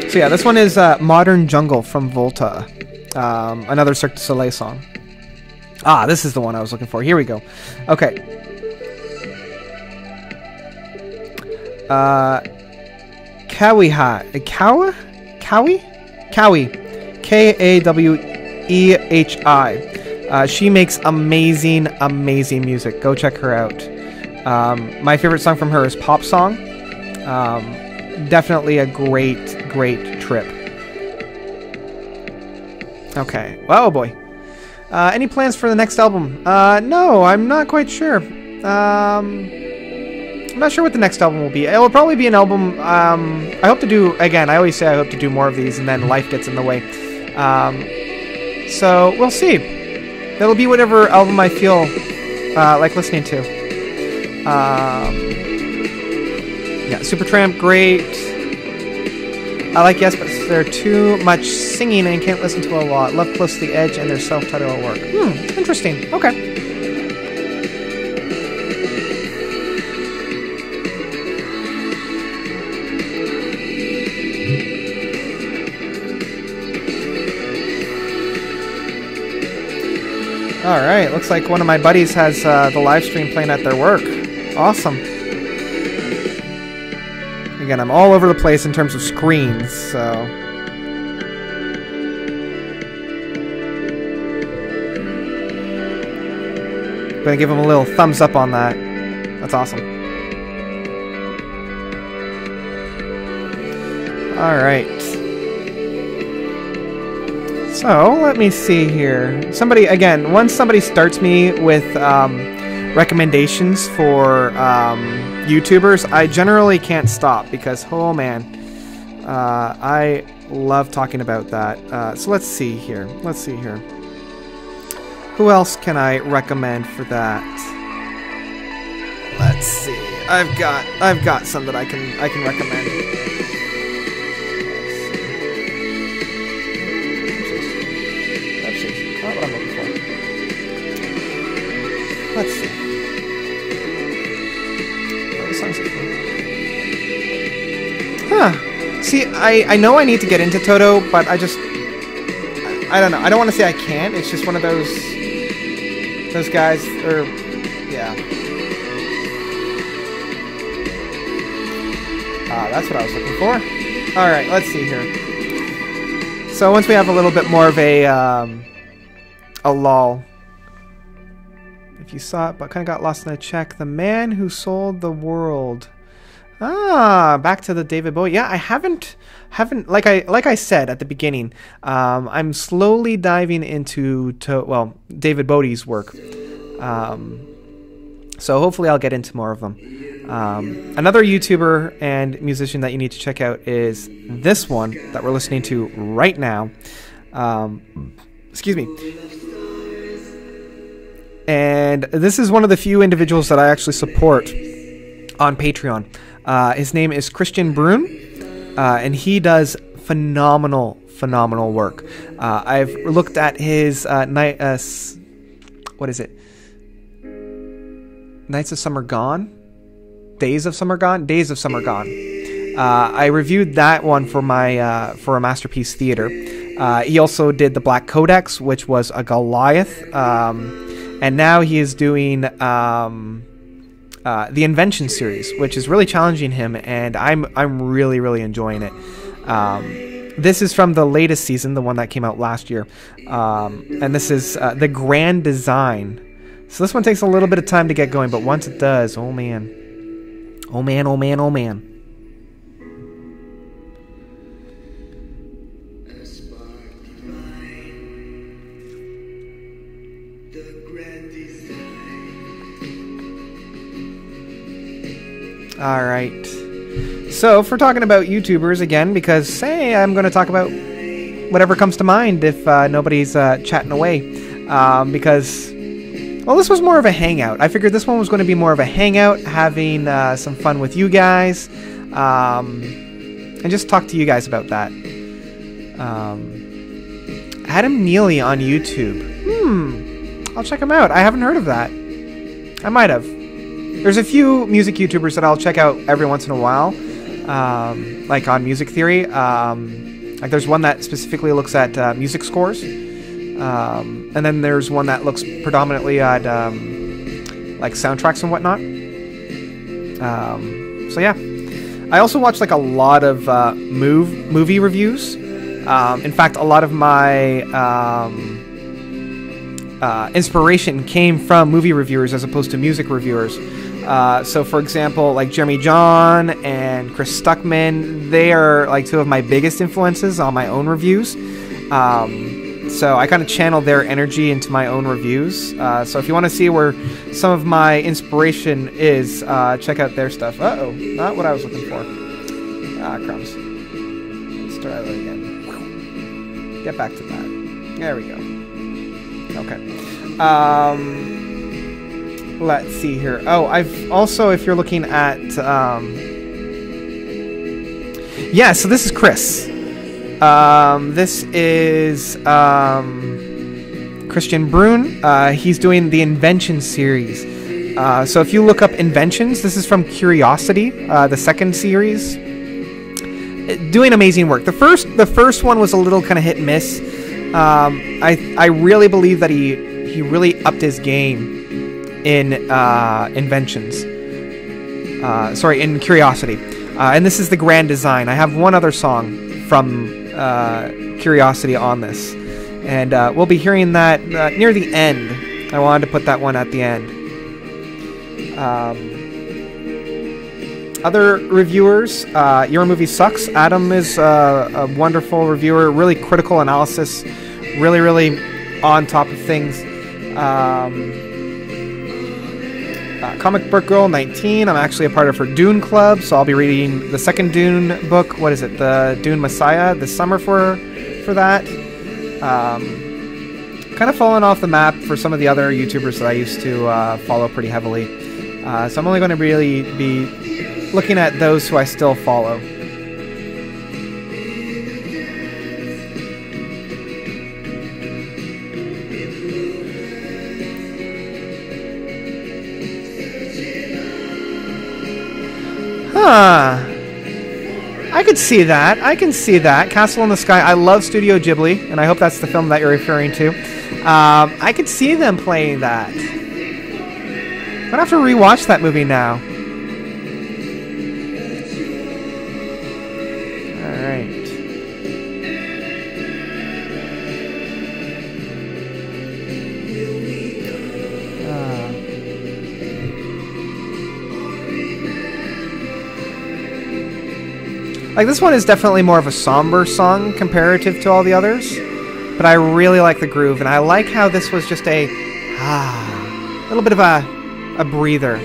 So yeah, this one is Modern Jungle from Volta. Another Cirque du Soleil song. Ah, this is the one I was looking for. Here we go. Okay. Kawi. Kawehi. She makes amazing music. Go check her out. My favorite song from her is Pop Song. Definitely a great trip. Okay. Oh boy. Any plans for the next album? No, I'm not quite sure. I'm not sure what the next album will be. It will probably be an album. I hope to do, again, I always say I hope to do more of these, and then life gets in the way. So we'll see. It'll be whatever album I feel like listening to. Yeah, Supertramp, great. I like Yes, but they're too much singing and can't listen to a lot. Love Close to the Edge and their self-titled work. Interesting. Okay. Alright, looks like one of my buddies has the live stream playing at their work. Awesome. Again, I'm all over the place in terms of screens, so... Gonna give him a little thumbs up on that. That's awesome. Alright. So, let me see here. Somebody, again, once somebody starts me with recommendations for YouTubers, I generally can't stop because, oh man, I love talking about that. So let's see here. Who else can I recommend for that? Let's see. I've got some that I can recommend. Not what I'm looking for. Let's see. Huh. See, I know I need to get into Toto, but I don't know. I don't want to say I can't. It's just one of those guys, or, yeah. That's what I was looking for. Alright, let's see here. So once we have a little bit more of a lull. If you saw it, but kind of got lost in a check. The Man Who Sold the World. Back to the David Bowie. Yeah, I haven't like I said at the beginning. I'm slowly diving into David Bowie's work. So hopefully I'll get into more of them. Another YouTuber and musician that you need to check out is this one that we're listening to right now. Excuse me. And this is one of the few individuals that I actually support on Patreon. His name is Christian Brun, and he does phenomenal work. I've looked at his what is it? Nights of Summer Gone? Days of Summer Gone? Days of Summer Gone. I reviewed that one for my for a Masterpiece Theater. He also did the Black Codex, which was a Goliath. And now he is doing the Invention series, which is really challenging him, and I'm really enjoying it. This is from the latest season, the one that came out last year, and this is the Grand Design So this one takes a little bit of time to get going, but once it does, oh man. Oh man, oh man, oh man. Alright. So, if we're talking about YouTubers again, because, hey, I'm going to talk about whatever comes to mind if nobody's chatting away. Because, well, this was more of a hangout. I figured this one was going to be more of a hangout, having some fun with you guys, and just talk to you guys about that. Adam Neely on YouTube. I'll check him out. I haven't heard of that. I might have. There's a few music YouTubers that I'll check out every once in a while, like on Music Theory. Like there's one that specifically looks at music scores, and then there's one that looks predominantly at like soundtracks and whatnot. So yeah, I also watch like a lot of movie reviews. In fact, a lot of my inspiration came from movie reviewers as opposed to music reviewers. So for example, like Jeremy John and Chris Stuckman, they are like two of my biggest influences on my own reviews. So I kind of channel their energy into my own reviews. So if you want to see where some of my inspiration is, check out their stuff. Uh-oh, not what I was looking for. Ah, crumbs. Let's try that again. Get back to that. There we go. Okay. Let's see here. Oh, I've also, if you're looking at, yeah, so this is Chris. This is Christian Brun. He's doing the Invention series. So if you look up Inventions, this is from Curiosity, the second series. Doing amazing work. The first one was a little kind of hit and miss. I really believe that he really upped his game in Inventions. Sorry, in Curiosity. And this is the Grand Design. I have one other song from Curiosity on this. And we'll be hearing that near the end. I wanted to put that one at the end. Other reviewers, Your Movie Sucks. Adam is a wonderful reviewer. Really critical analysis. Really, really on top of things. Comic Book Girl 19. I'm actually a part of her Dune Club, so I'll be reading the second Dune book. What is it? The Dune Messiah this summer for that. Kind of fallen off the map for some of the other YouTubers that I used to follow pretty heavily. So I'm only going to really be looking at those who I still follow. I could see that. I can see that. Castle in the Sky. I love Studio Ghibli, and I hope that's the film that you're referring to. I could see them playing that. I'm gonna have to rewatch that movie now. Alright. Like, this one is definitely more of a somber song comparative to all the others, but I really like the groove, and I like how this was just a little bit of a breather.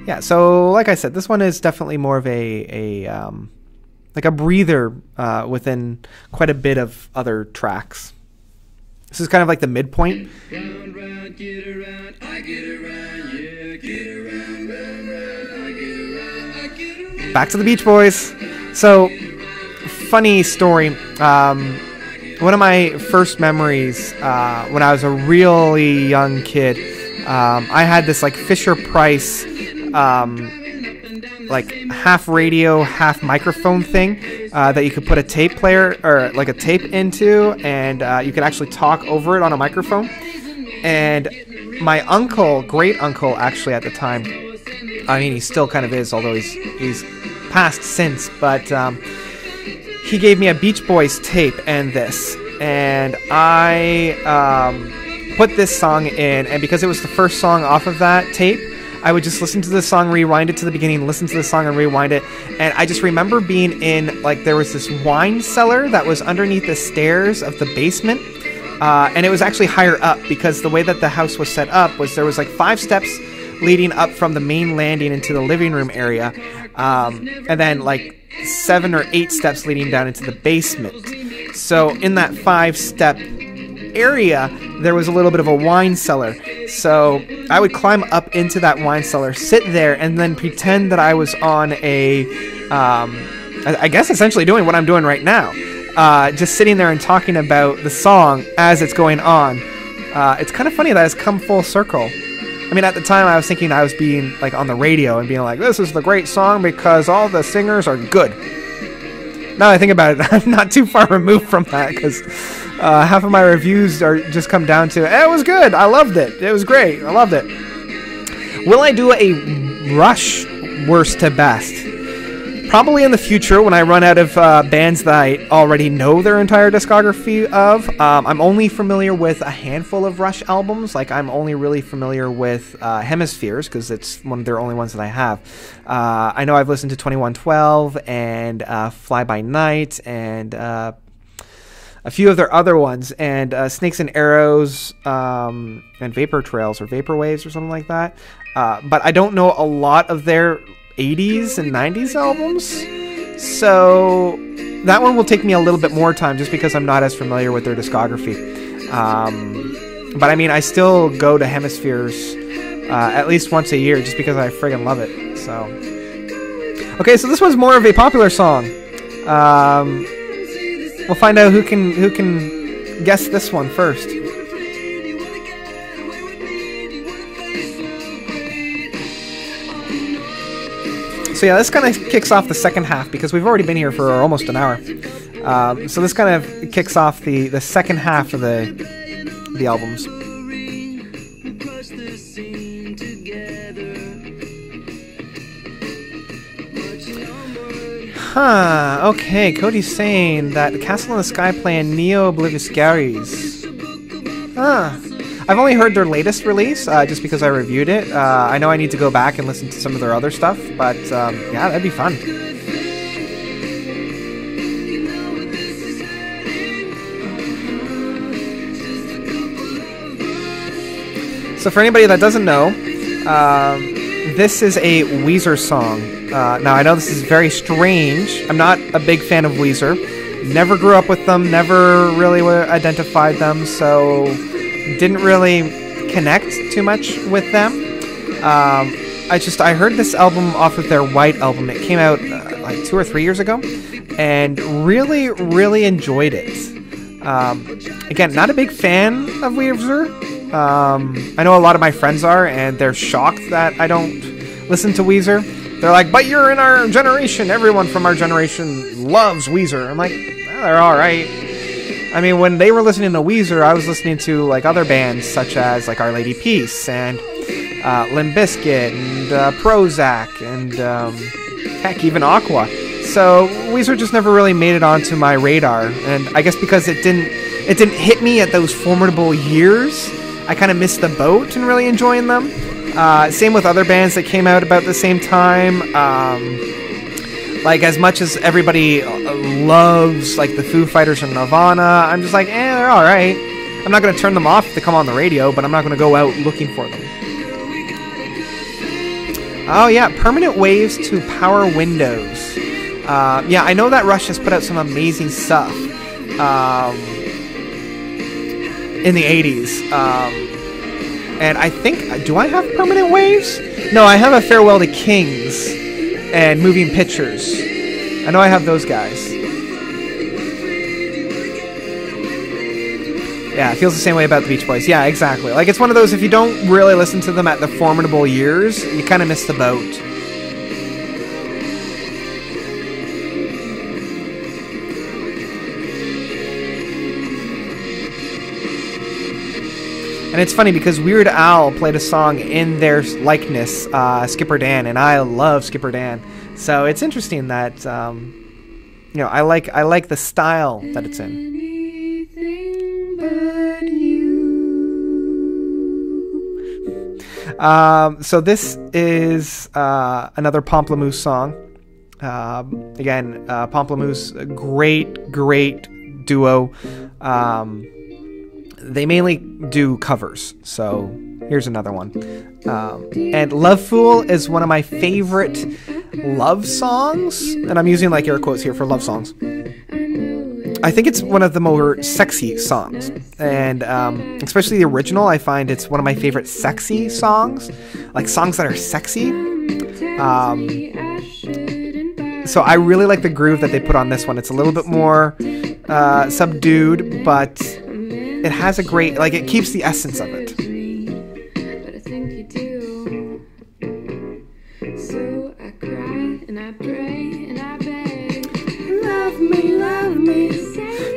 Yeah, so like I said, this one is definitely more of a like a breather within quite a bit of other tracks. This is kind of like the midpoint. Back to the Beach Boys. So, funny story. One of my first memories when I was a really young kid, I had this like Fisher-Price like half radio, half microphone thing that you could put a tape player or like a tape into, and you could actually talk over it on a microphone. And my uncle, great uncle actually at the time, I mean he still kind of is, although he's passed since, but he gave me a Beach Boys tape and this, and I put this song in, and because it was the first song off of that tape, I would just listen to the song, rewind it to the beginning, listen to the song and rewind it. And I just remember being in, like, there was this wine cellar that was underneath the stairs of the basement. And it was actually higher up because the way that the house was set up was there was like 5 steps leading up from the main landing into the living room area. And then like 7 or 8 steps leading down into the basement. So in that 5-step area, there was a little bit of a wine cellar. So I would climb up into that wine cellar, sit there, and then pretend that I was on a, I guess essentially doing what I'm doing right now. Just sitting there and talking about the song as it's going on. It's kind of funny that it's come full circle. I mean, at the time I was thinking I was being like on the radio and being like, this is the great song because all the singers are good. Now that I think about it, I'm not too far removed from that because half of my reviews are just come down to, it was good, I loved it, it was great, I loved it. Will I do a Rush worst to best? Probably in the future when I run out of bands that I already know their entire discography of. I'm only familiar with a handful of Rush albums. Like, I'm only really familiar with Hemispheres because it's one of their only ones that I have. I know I've listened to 2112 and Fly By Night and a few of their other ones, and Snakes and Arrows and Vapor Trails or Vapor Waves or something like that. But I don't know a lot of their 80s and 90s albums, so that one will take me a little bit more time just because I'm not as familiar with their discography. But I mean, I still go to Hemispheres at least once a year just because I friggin' love it. So okay, so this one's more of a popular song. We'll find out who can guess this one first. So yeah, this kind of kicks off the second half because we've already been here for almost an hour. So this kind of kicks off the second half of the albums. Huh, okay, Cody's saying that the Castle in the Sky playing Neo Obliviscaries. Huh. I've only heard their latest release, just because I reviewed it. I know I need to go back and listen to some of their other stuff, but yeah, that'd be fun. So for anybody that doesn't know, this is a Weezer song. Now, I know this is very strange. I'm not a big fan of Weezer. Never grew up with them, never really identified them, so didn't really connect too much with them. I heard this album off of their White album. It came out like 2 or 3 years ago, and really, really enjoyed it. Again, not a big fan of Weezer. I know a lot of my friends are, and they're shocked that I don't listen to Weezer. They're like, but you're in our generation. Everyone from our generation loves Weezer. I'm like, well, they're all right. I mean, when they were listening to Weezer, I was listening to like other bands such as like Our Lady Peace and Limp Bizkit and Prozac and heck, even Aqua. So Weezer just never really made it onto my radar, and I guess because it didn't hit me at those formidable years, I kind of missed the boat in really enjoying them. Same with other bands that came out about the same time. Like, as much as everybody loves, like, the Foo Fighters and Nirvana, I'm just like, they're alright. I'm not going to turn them off if they come on the radio, but I'm not going to go out looking for them. Oh, yeah, Permanent Waves to Power Windows. Yeah, I know that Rush has put out some amazing stuff in the 80s. And I think, do I have Permanent Waves? No, I have a Farewell to Kings and Moving Pictures. I know I have those guys. Yeah, it feels the same way about the Beach Boys. Yeah, exactly. Like, it's one of those, if you don't really listen to them at the formidable years, you kind of miss the boat. And it's funny because Weird Al played a song in their likeness, Skipper Dan, and I love Skipper Dan. So it's interesting that you know, I like the style that it's in. So this is another Pomplamoose song. Again, Pomplamoose, great duo. They mainly do covers, so here's another one. And Love Fool is one of my favorite love songs, and I'm using like air quotes here for love songs. I think it's one of the more sexy songs, and especially the original, I find it's one of my favorite sexy songs, like songs that are sexy. So I really like the groove that they put on this one. It's a little bit more subdued, but it has a great, like, it keeps the essence of it.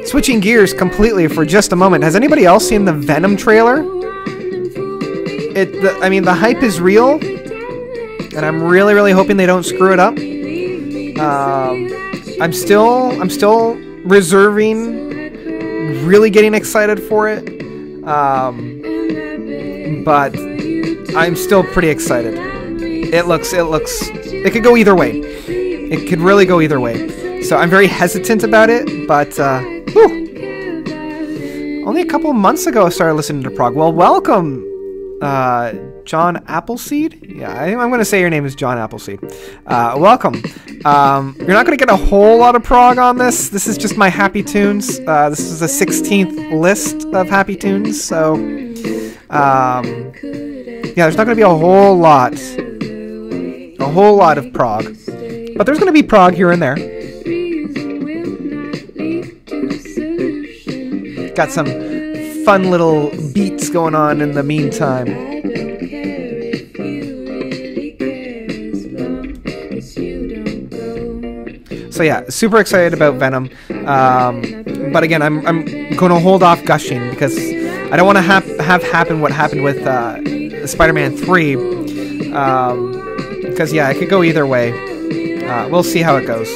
Switching gears completely for just a moment. Has anybody else seen the Venom trailer? I mean, the hype is real, and I'm really hoping they don't screw it up. I'm still reserving, really getting excited for it, but I'm still pretty excited. It could go either way. It could really go either way. So I'm very hesitant about it, but only a couple of months ago I started listening to prog. Well, welcome, John Appleseed. Yeah, I'm going to say your name is John Appleseed. Welcome. You're not going to get a whole lot of prog on this. This is just my happy tunes. This is the 16th list of happy tunes, so yeah, there's not going to be a whole lot of prog, but there's going to be prog here and there. Got some fun little beats going on in the meantime. So yeah, super excited about Venom. But again, I'm going to hold off gushing because I don't want to have happen what happened with Spider-Man 3. Because yeah, it could go either way. We'll see how it goes.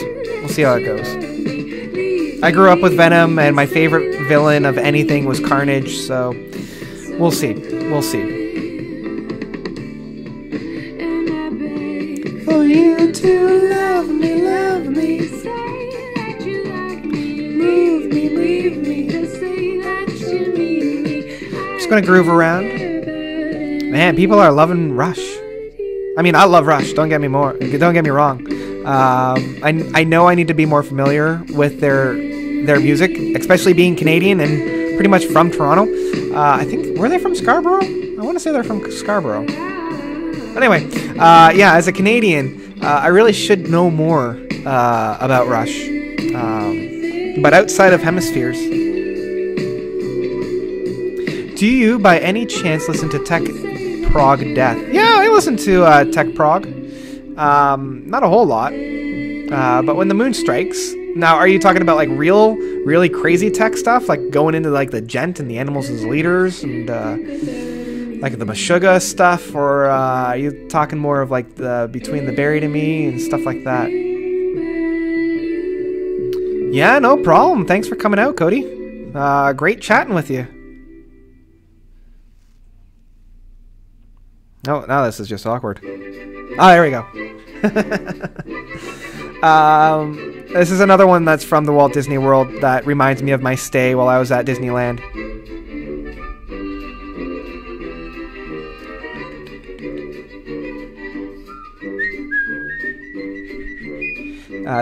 I grew up with Venom, and my favorite villain of anything was Carnage, so we'll see. For you to love me, leave me, just gonna groove around. Man, people are loving Rush. I mean, I love Rush. Don't get me wrong. I know I need to be more familiar with their music, especially being Canadian and pretty much from Toronto. I think, were they from Scarborough? I want to say they're from Scarborough. Anyway, yeah, as a Canadian, I really should know more about Rush. But outside of hemispheres, do you by any chance listen to Tech Prog Death? Yeah, I listen to Tech Prog. Not a whole lot. But when the moon strikes. Now, are you talking about like really crazy tech stuff, like going into like the Gent and the Animals as Leaders and like the Meshuggah stuff, or are you talking more of like the Between the Buried and Me and stuff like that? Yeah, no problem. Thanks for coming out, Cody. Great chatting with you. Oh, now this is just awkward. Oh, there we go. This is another one that's from the Walt Disney World that reminds me of my stay while I was at Disneyland.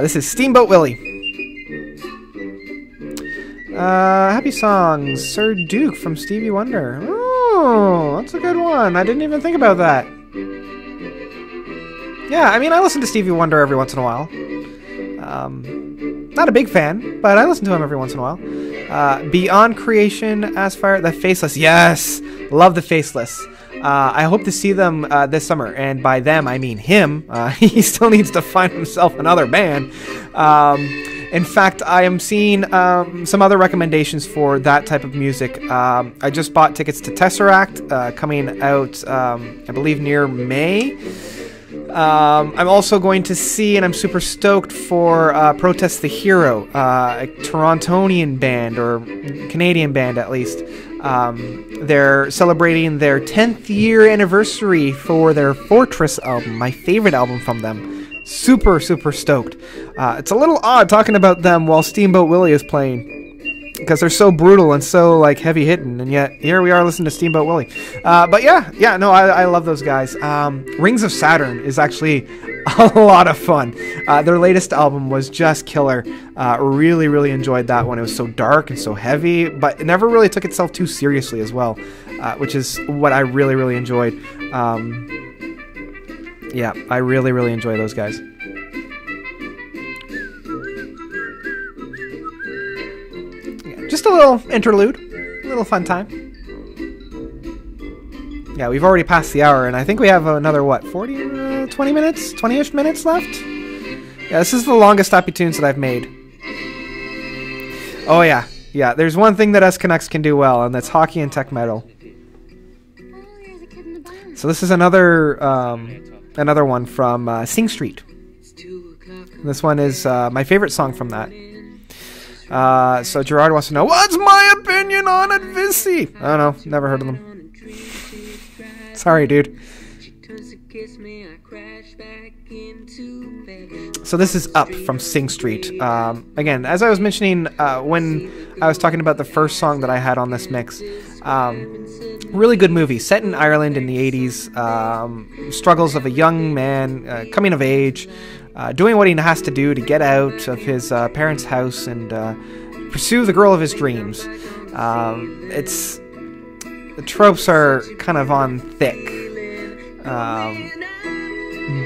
This is Steamboat Willie. Happy songs, Sir Duke from Stevie Wonder. Oh, that's a good one. I didn't even think about that. Yeah, I mean, I listen to Stevie Wonder every once in a while. Not a big fan, but I listen to him every once in a while. Beyond Creation, Aspire, The Faceless. Yes! Love The Faceless. I hope to see them this summer, and by them, I mean him. He still needs to find himself another band. In fact, I am seeing some other recommendations for that type of music. I just bought tickets to Tesseract, coming out, I believe, near May. I'm also going to see, and I'm super stoked for Protest the Hero, a Torontonian band, or Canadian band at least. They're celebrating their 10th year anniversary for their Fortress album, my favorite album from them. Super, super stoked. It's a little odd talking about them while Steamboat Willie is playing, because they're so brutal and so like heavy hitting, and yet here we are listening to Steamboat Willie. But yeah, no, I love those guys. Rings of Saturn is actually a lot of fun. Their latest album was just killer. Really, really enjoyed that one. It was so dark and so heavy, but it never really took itself too seriously as well, which is what I really, really enjoyed. Yeah, I really, really enjoy those guys. Just a little interlude, a little fun time. Yeah, we've already passed the hour, and I think we have another, what, 20 minutes? 20-ish minutes left? Yeah, this is the longest Happy Tunes that I've made. Oh, yeah. Yeah, there's one thing that us Canucks can do well, and that's hockey and tech metal. So this is another one from Sing Street. This one is my favorite song from that. So Gerard wants to know, what's my opinion on Advisi? I don't know, never heard of them. Sorry, dude. So this is Up from Sing Street. Again, as I was mentioning when I was talking about the first song that I had on this mix, really good movie, set in Ireland in the 80s, struggles of a young man coming of age, doing what he has to do to get out of his parents' house and pursue the girl of his dreams. The tropes are kind of on thick,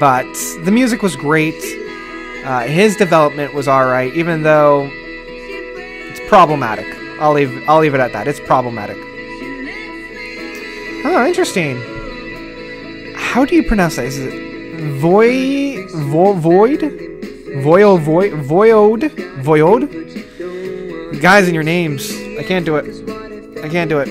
but the music was great. His development was alright, even though it's problematic. I'll leave it at that. It's problematic. Oh, interesting. How do you pronounce that? Is it Void? Guys in your names. I can't do it. I can't do it.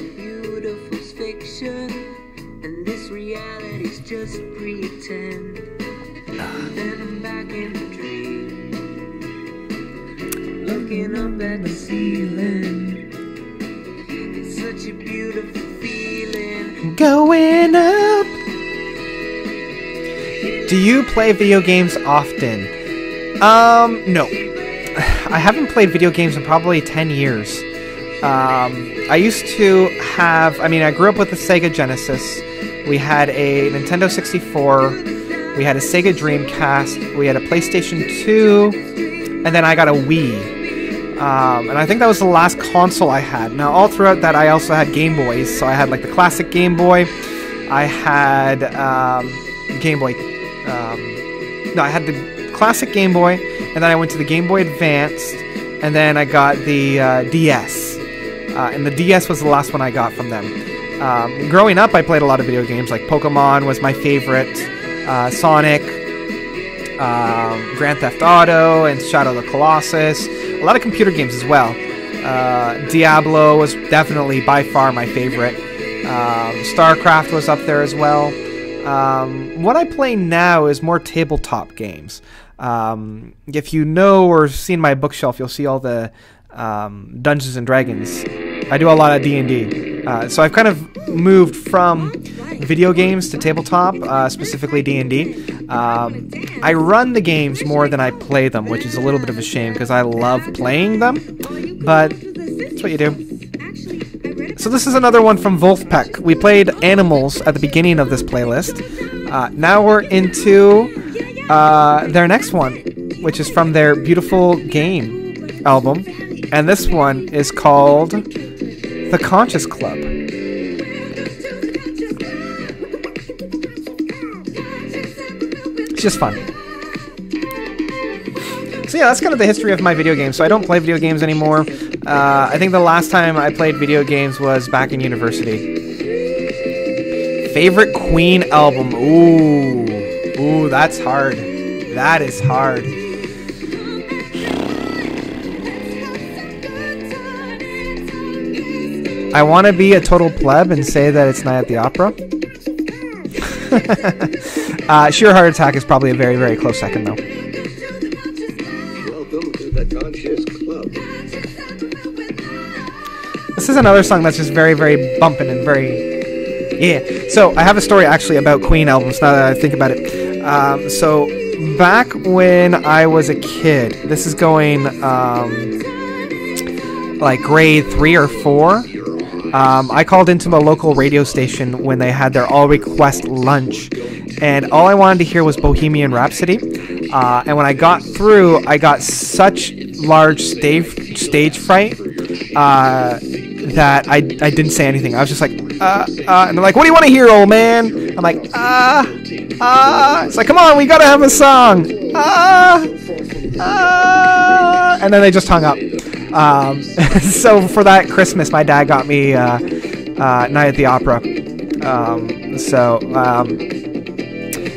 Looking up at the ceiling. It's such a beautiful feeling. Going up. Do you play video games often? No. I haven't played video games in probably 10 years. I used to have, I grew up with the Sega Genesis. We had a Nintendo 64. We had a Sega Dreamcast. We had a PlayStation 2. And then I got a Wii. And I think that was the last console I had. Now, all throughout that, I also had Game Boys. So I had, like, the classic Game Boy. I had Game Boy. I had the classic Game Boy. And then I went to the Game Boy Advanced. And then I got the DS. And the DS was the last one I got from them. Growing up, I played a lot of video games. Like Pokemon was my favorite. Sonic. Grand Theft Auto and Shadow of the Colossus. A lot of computer games as well. Diablo was definitely by far my favorite. StarCraft was up there as well. What I play now is more tabletop games. If you know or seen my bookshelf, you'll see all the Dungeons and Dragons. I do a lot of D&D. So I've kind of moved from video games to tabletop, specifically D&D. I run the games more than I play them, which is a little bit of a shame because I love playing them, but that's what you do. So this is another one from Wolfpack. We played Animals at the beginning of this playlist. Now we're into their next one, which is from their Beautiful Game album, and this one is called The Conscious Club. It's just fun. So yeah, that's kind of the history of my video games. So I don't play video games anymore. I think the last time I played video games was back in university. Favorite Queen album? Ooh, that's hard. That is hard. I want to be a total pleb and say that it's Night at the Opera. Sheer Heart Attack is probably a very, very close second, though. Welcome to the Conscious Club. This is another song that's just very, very bumping and very... Yeah. So, I have a story, actually, about Queen albums, now that I think about it. So, back when I was a kid, this is going, like, grade 3 or 4... I called into a local radio station when they had their all-request lunch, and all I wanted to hear was Bohemian Rhapsody. And when I got through, I got such large stage fright that I didn't say anything. I was just like, and they're like, "What do you want to hear, old man?" I'm like, It's like, "Come on, we gotta have a song." And then they just hung up. So for that Christmas, my dad got me Night at the Opera.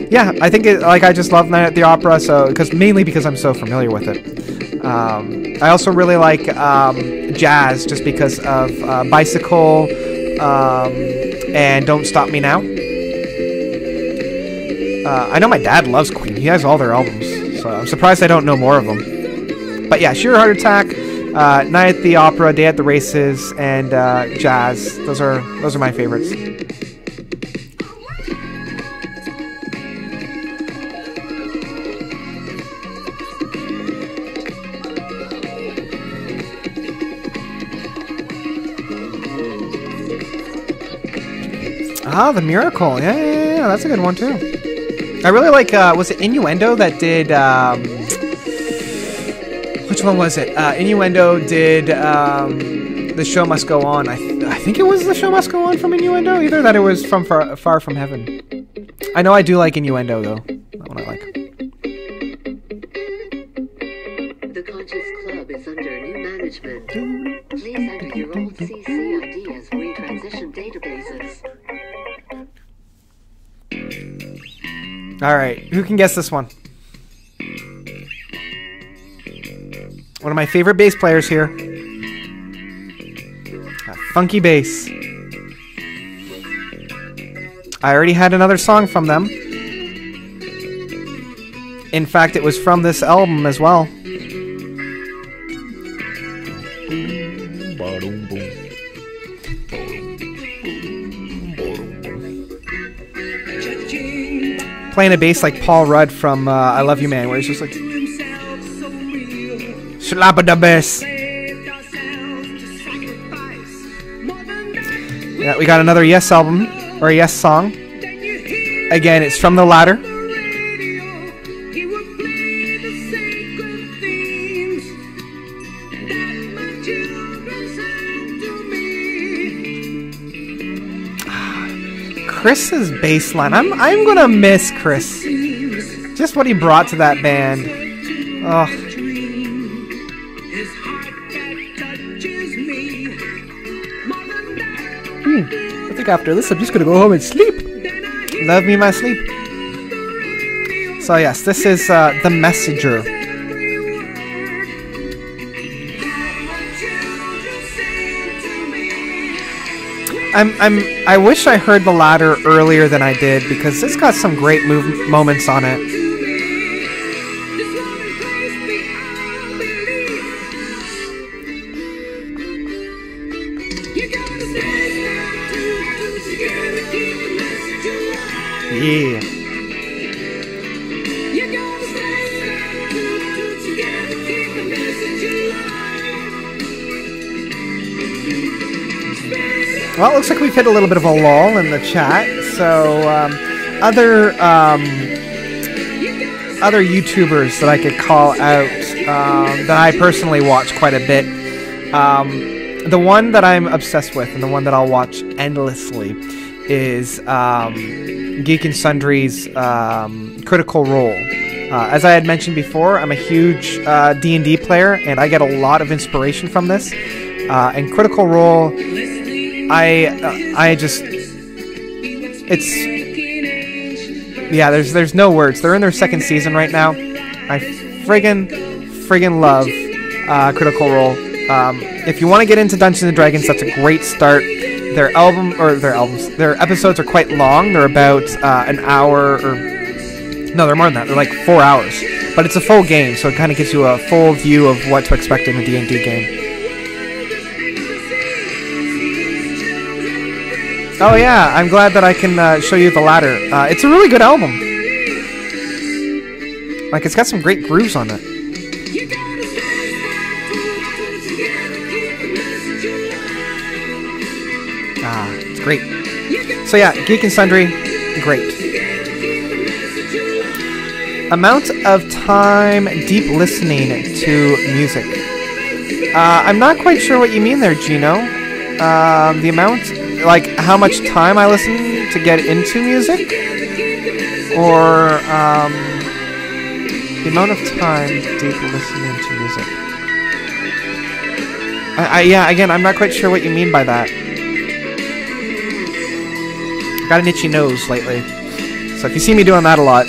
Yeah, I think I just love Night at the Opera, mainly because I'm so familiar with it. I also really like jazz, just because of Bicycle and Don't Stop Me Now. I know my dad loves Queen. He has all their albums, so I'm surprised I don't know more of them. But yeah, Sheer Heart Attack, Night at the Opera, Day at the Races, and jazz. Those are my favorites. Ah, The Miracle. Yeah, that's a good one too. I really like, was it Innuendo that did, which one was it? Innuendo did, The Show Must Go On. I think it was The Show Must Go On from Innuendo. Either that, it was from Far From Heaven. I know I do like Innuendo, though. That one I like. The Conscious Club is under new management. Please enter your old CC ID as we transition databases. Alright, who can guess this one? One of my favorite bass players here. That funky bass. I already had another song from them. In fact, it was from this album as well. Playing a bass like Paul Rudd from I Love You Man, where he's just like... Slap the bass. Yeah, we got another Yes album, or a Yes song. Again, it's from the latter. Chris's bass line. I'm gonna miss Chris. Just what he brought to that band. Oh. I think after this I'm just gonna go home and sleep. Love me my sleep. So yes, this is The Messenger. I wish I heard the latter earlier than I did, because it's got some great moments on it. Yeah. Well, it looks like we've hit a little bit of a lull in the chat. So, other YouTubers that I could call out that I personally watch quite a bit. The one that I'm obsessed with, and the one that I'll watch endlessly, is Geek and Sundry's Critical Role. As I had mentioned before, I'm a huge D&D player, and I get a lot of inspiration from this. And Critical Role, I just, it's, yeah, there's no words. They're in their second season right now. I friggin' love Critical Role. If you want to get into Dungeons & Dragons, that's a great start. their episodes are quite long. They're about an hour, or no, they're more than that. They're like 4 hours, but it's a full game, so it kind of gives you a full view of what to expect in a D&D game. Oh yeah, I'm glad that I can show you the latter. It's a really good album. Like, it's got some great grooves on it. It's great. So yeah, Geek and Sundry, great. Amount of time deep listening to music. I'm not quite sure what you mean there, Gino. The amount, like how much time I listen to get into music? Or the amount of time deep listening to music. Yeah, again, I'm not quite sure what you mean by that. Got an itchy nose lately, so if you see me doing that a lot.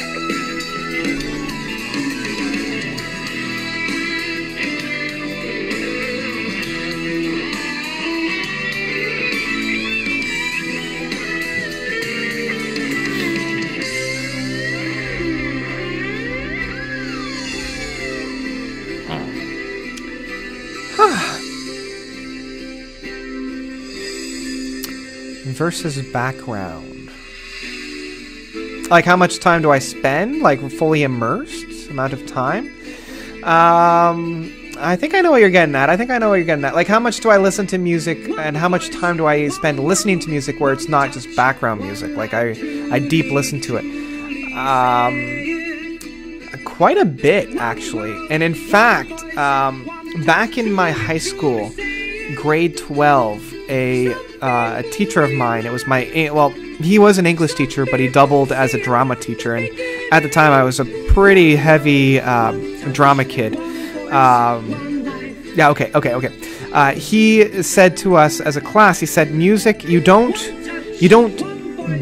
Versus background. Like, how much time do I spend? Like, fully immersed? Amount of time? I think I know what you're getting at. Like, how much do I listen to music, and how much time do I spend listening to music where it's not just background music? Like, I deep listen to it. Quite a bit, actually. And in fact, back in my high school, grade 12, a teacher of mine, it was he was an English teacher, but he doubled as a drama teacher, and at the time I was a pretty heavy drama kid. He said to us as a class, he said, music, you don't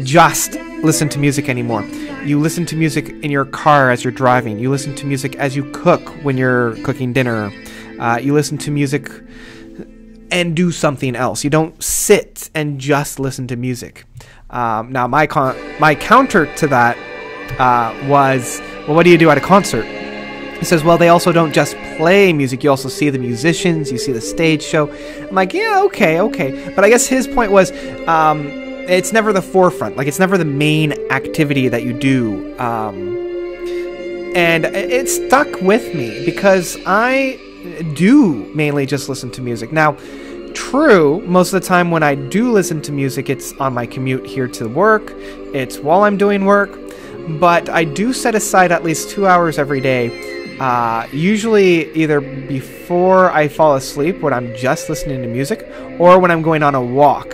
just listen to music anymore. You listen to music in your car as you're driving. You listen to music as you cook when you're cooking dinner. You listen to music and do something else. You don't sit and just listen to music. Now, my counter to that was, well, what do you do at a concert? He says, well, they also don't just play music. You also see the musicians. You see the stage show. I'm like, yeah, okay. But I guess his point was, it's never the forefront. Like, it's never the main activity that you do. And it stuck with me because I do mainly just listen to music. Now, true, most of the time when I do listen to music, it's on my commute here to work, it's while I'm doing work, but I do set aside at least 2 hours every day, usually either before I fall asleep when I'm just listening to music, or when I'm going on a walk.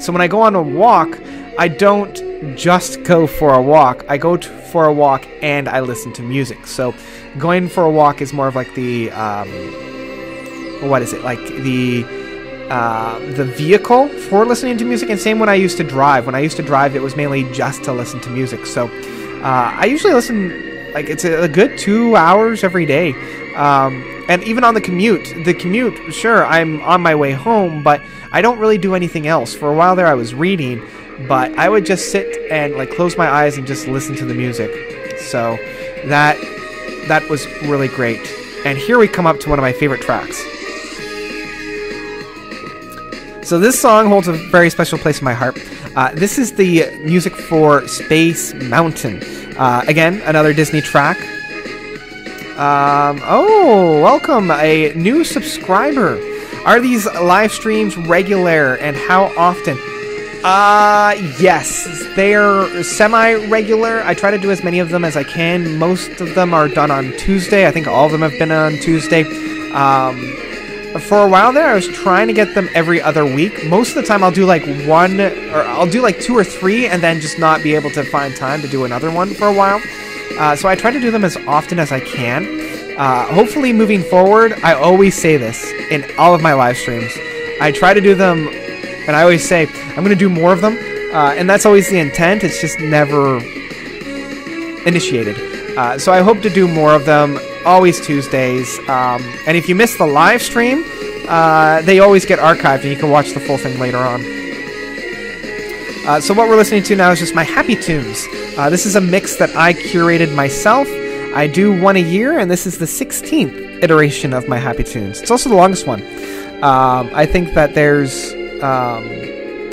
So when I go on a walk, I don't just go for a walk, I go for a walk and I listen to music. So going for a walk is more of like the the vehicle for listening to music. And same when I used to drive. When I used to drive, it was mainly just to listen to music. So I usually listen, like, it's a good 2 hours every day. And even on the commute, sure, I'm on my way home, but I don't really do anything else. For a while there, I was reading, but I would just sit and like close my eyes and just listen to the music. So that was really great. And here we come up to one of my favorite tracks. So this song holds a very special place in my heart. This is the music for Space Mountain. Again, another Disney track. Oh, welcome, a new subscriber. Are these live streams regular, and how often? Yes, they're semi-regular. I try to do as many of them as I can. Most of them are done on Tuesday. I think all of them have been on Tuesday. For a while there, I was trying to get them every other week. Most of the time, I'll do like one, or I'll do like 2 or 3, and then just not be able to find time to do another one for a while. So I try to do them as often as I can. Hopefully, moving forward, I always say this in all of my live streams. I try to do them, and I always say, I'm going to do more of them. And that's always the intent. It's just never initiated. So I hope to do more of them, always Tuesdays. And if you missed the live stream, they always get archived, and you can watch the full thing later on. So what we're listening to now is just my happy tunes. This is a mix that I curated myself. I do one a year, and this is the 16th iteration of my happy tunes. It's also the longest one. I think that there's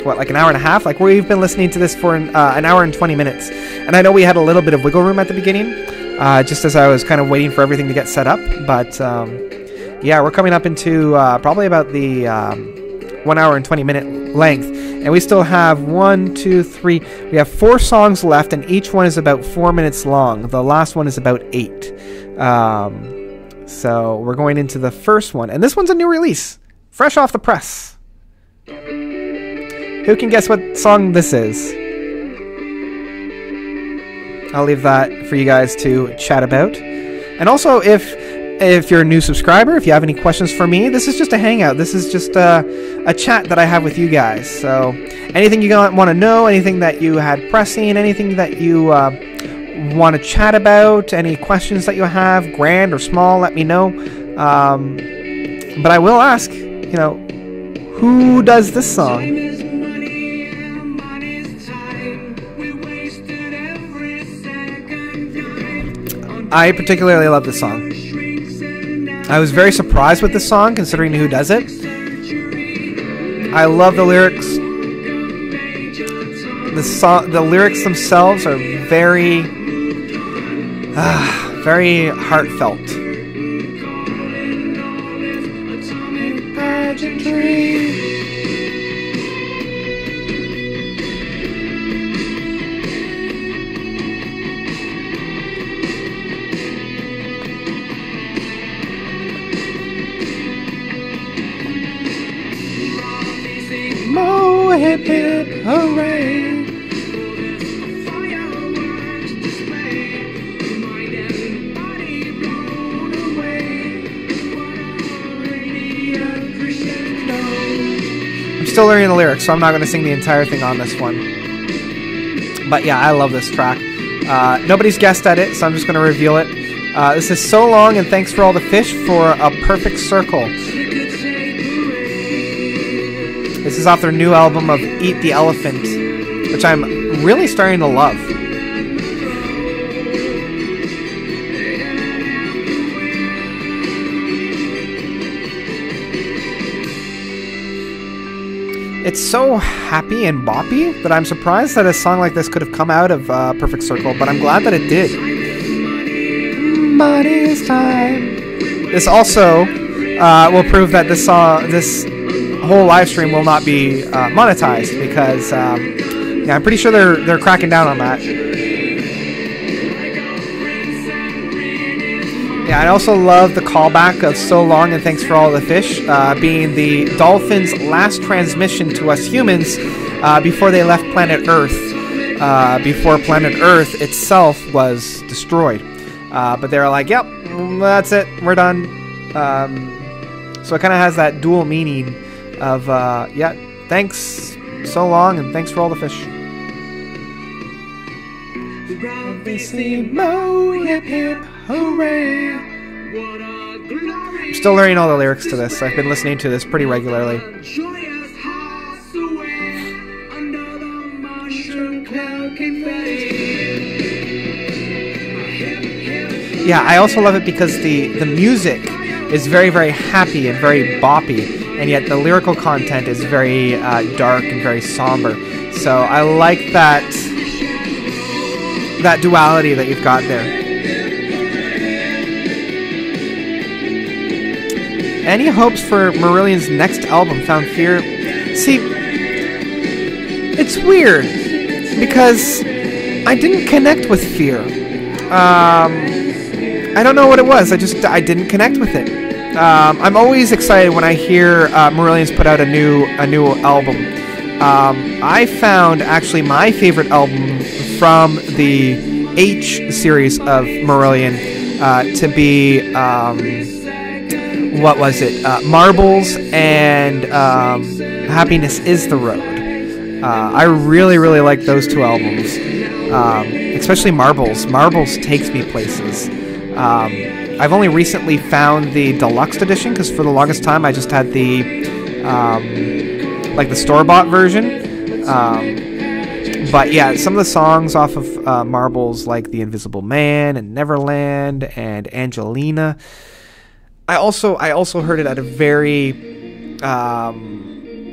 like an hour and a half. Like, we've been listening to this for an hour and 20 minutes, and I know we had a little bit of wiggle room at the beginning, just as I was kind of waiting for everything to get set up. But yeah, we're coming up into probably about the 1 hour and 20 minute length, and we still have 1, 2, 3. We have 4 songs left, and each one is about 4 minutes long. The last one is about 8. So we're going into the first one, and this one's a new release, fresh off the press. Who can guess what song this is? I'll leave that for you guys to chat about. And also, if you're a new subscriber, if you have any questions for me, this is just a hangout. This is just a chat that I have with you guys. So anything you want to know, anything that you had pressing, anything that you want to chat about, any questions that you have, grand or small, let me know. But I will ask, who does this song? I particularly love this song. I was very surprised with this song, considering who does it. I love the lyrics. The lyrics themselves are very, very heartfelt. Hip hip hooray. I'm still learning the lyrics, so I'm not going to sing the entire thing on this one. But yeah, I love this track. Nobody's guessed at it, so I'm just going to reveal it. This is So Long and Thanks for All the Fish for a Perfect Circle. This is off their new album of Eat the Elephant, which I'm really starting to love. It's so happy and boppy that I'm surprised that a song like this could have come out of Perfect Circle, but I'm glad that it did. Money's time. This also will prove that this whole live stream will not be monetized, because yeah, I'm pretty sure they're cracking down on that. Yeah, I also love the callback of So Long and Thanks for All the Fish being the dolphins' last transmission to us humans before they left planet Earth, before planet Earth itself was destroyed. But they were like, yep, that's it, we're done. So it kind of has that dual meaning of, yeah, thanks so long and thanks for all the fish. Hip hip hooray. I'm still learning all the lyrics to this. I've been listening to this pretty regularly. Yeah, I also love it because the music is very, very happy and very boppy, and yet the lyrical content is very dark and very somber. So I like that duality that you've got there. Any hopes for Marillion's next album, Found Fear? See, it's weird because I didn't connect with Fear. I don't know what it was. I didn't connect with it. I'm always excited when I hear Marillion's put out a new album. I found actually my favorite album from the H series of Marillion to be what was it? Marbles and Happiness Is the Road. I really, really like those two albums, especially Marbles. Marbles takes me places. I've only recently found the deluxe edition, because for the longest time I just had the like the store-bought version. But yeah, some of the songs off of Marbles, like The Invisible Man and Neverland and Angelina, I also heard it at a very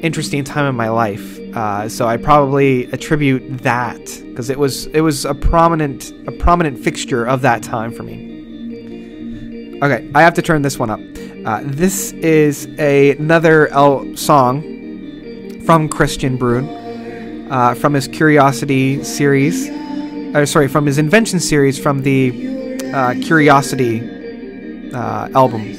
interesting time in my life. So I probably attribute that, because it was a prominent fixture of that time for me. Okay, I have to turn this one up. This is another song from Christian Brun, from his Curiosity series. From his Invention series, from the Curiosity album.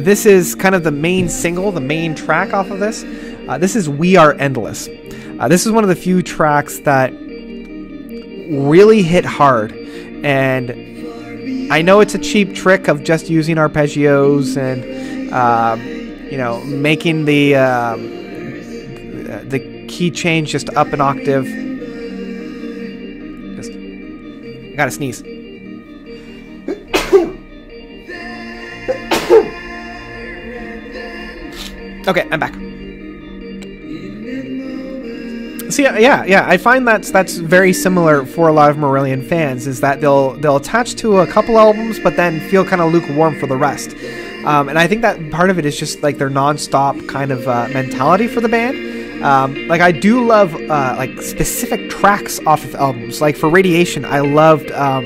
This is kind of the main single, the main track off of this. This is We Are Endless. This is one of the few tracks that really hit hard, and I know it's a cheap trick of just using arpeggios and making the key change just up an octave. I gotta sneeze. Okay, I'm back. See, yeah, I find that's very similar for a lot of Marillion fans, is that they'll attach to a couple albums, but then feel kind of lukewarm for the rest. And I think that part of it is just like their non-stop kind of mentality for the band. Like I do love like specific tracks off of albums. Like for Radiation, I loved I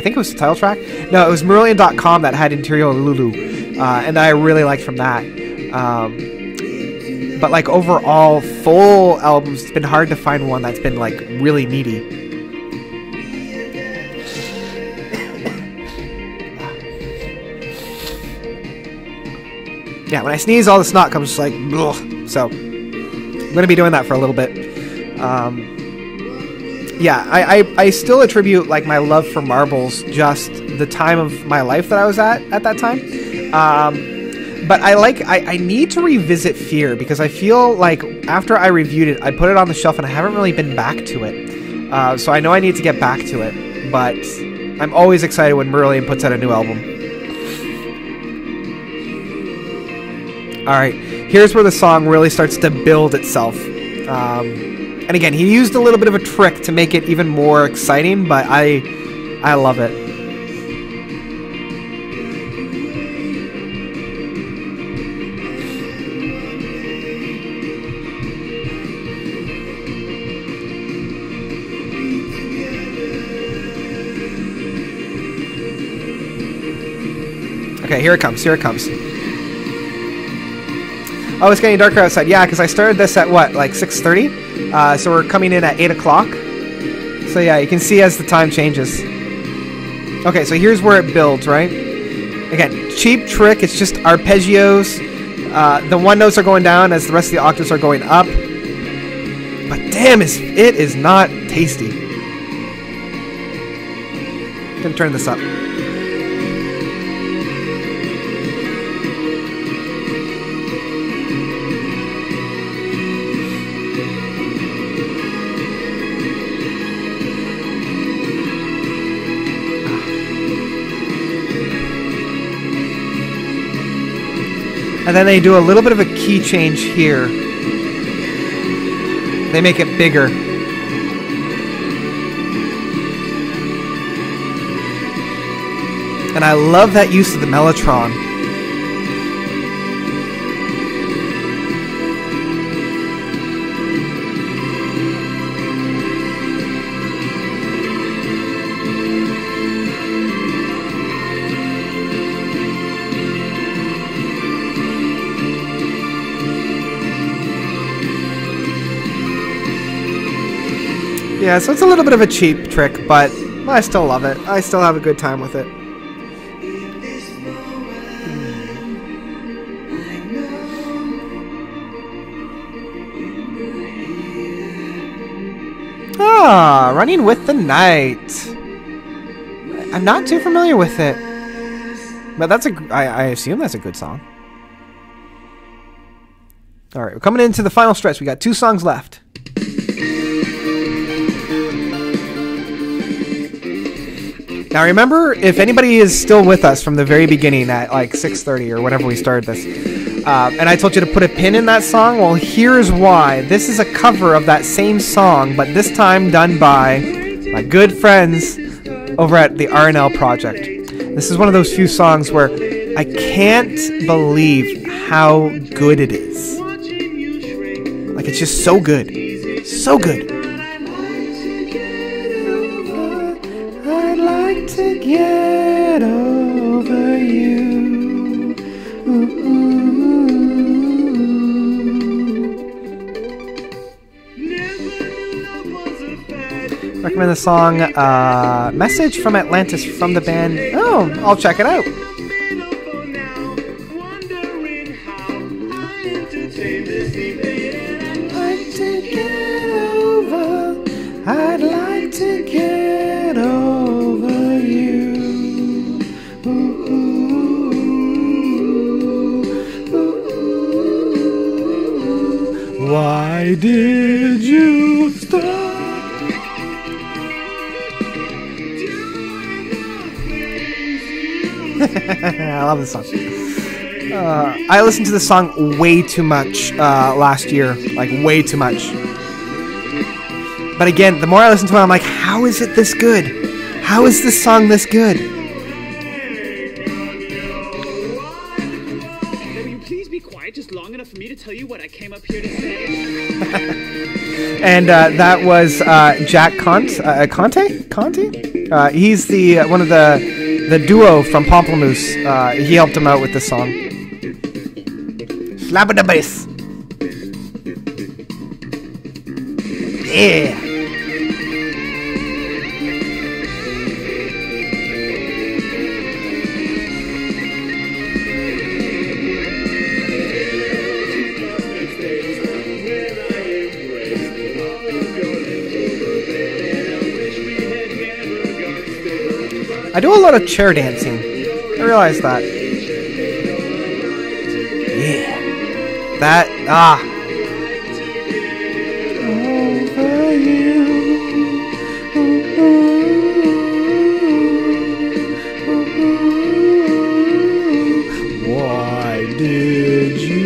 think it was the title track. No, it was Marillion.com that had Interior Lulu, and I really liked from that. But like overall full albums, it's been hard to find one that's been like really meaty. Yeah, when I sneeze, all the snot comes just like, bleh. So I'm gonna be doing that for a little bit. Yeah, I still attribute like my love for Marbles just the time of my life that I was at that time. But I need to revisit Fear, because I feel like after I reviewed it, I put it on the shelf and I haven't really been back to it. So I know I need to get back to it, but I'm always excited when Marillion puts out a new album. Alright, here's where the song really starts to build itself. And again, he used a little bit of a trick to make it even more exciting, but I love it. Okay, here it comes. Oh, it's getting darker outside. Yeah, because I started this at what, like 6:30? So we're coming in at 8 o'clock. So yeah, you can see as the time changes. Okay, so here's where it builds, right? Again, cheap trick. It's just arpeggios. The one notes are going down as the rest of the octaves are going up. But damn, it is not tasty. I'm gonna turn this up. And then they do a little bit of a key change here. They make it bigger. And I love that use of the mellotron. Yeah, so it's a little bit of a cheap trick, but I still love it. I still have a good time with it. Ah, Running with the Night. I'm not too familiar with it, but I assume that's a good song. All right, we're coming into the final stretch. We got 2 songs left. Now remember, if anybody is still with us from the very beginning at like 6:30 or whenever we started this, and I told you to put a pin in that song, well, here's why. This is a cover of that same song, but this time done by my good friends over at the R&L Project. This is one of those few songs where I can't believe how good it is. Like, it's just so good. So good. I'd like to get over you. Recommend the song Message from Atlantis from the band. Oh, I'll check it out. I'd like to get over you. Why did you stop? I love this song. I listened to this song way too much last year. Like, way too much. But again, the more I listen to it, I'm like, how is it this good? How is this song this good? Will you please be quiet just long enough for me to tell you what I came up here to say? And that was Jack Conte? He's the one of the duo from Pomplamoose. He helped him out with this song. Slap the bass. Yeah. I do a lot of chair dancing. I realize that. Yeah. That, Over you. Why did you?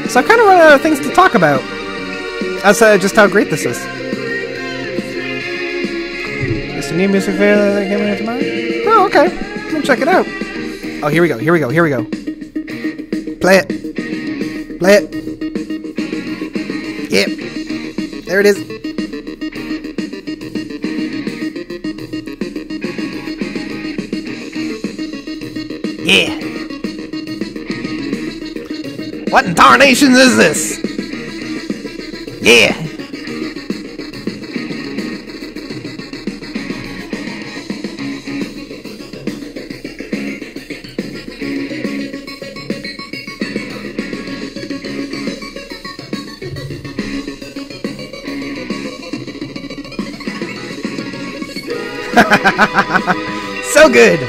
So I kind of run out of things to talk about. That's just how great this is. It's a new music video that came out tomorrow. Oh, okay. We'll check it out. Oh, here we go. Here we go. Here we go. Play it. Play it. Yep. There it is. Yeah. What in tarnation is this? Yeah. So good.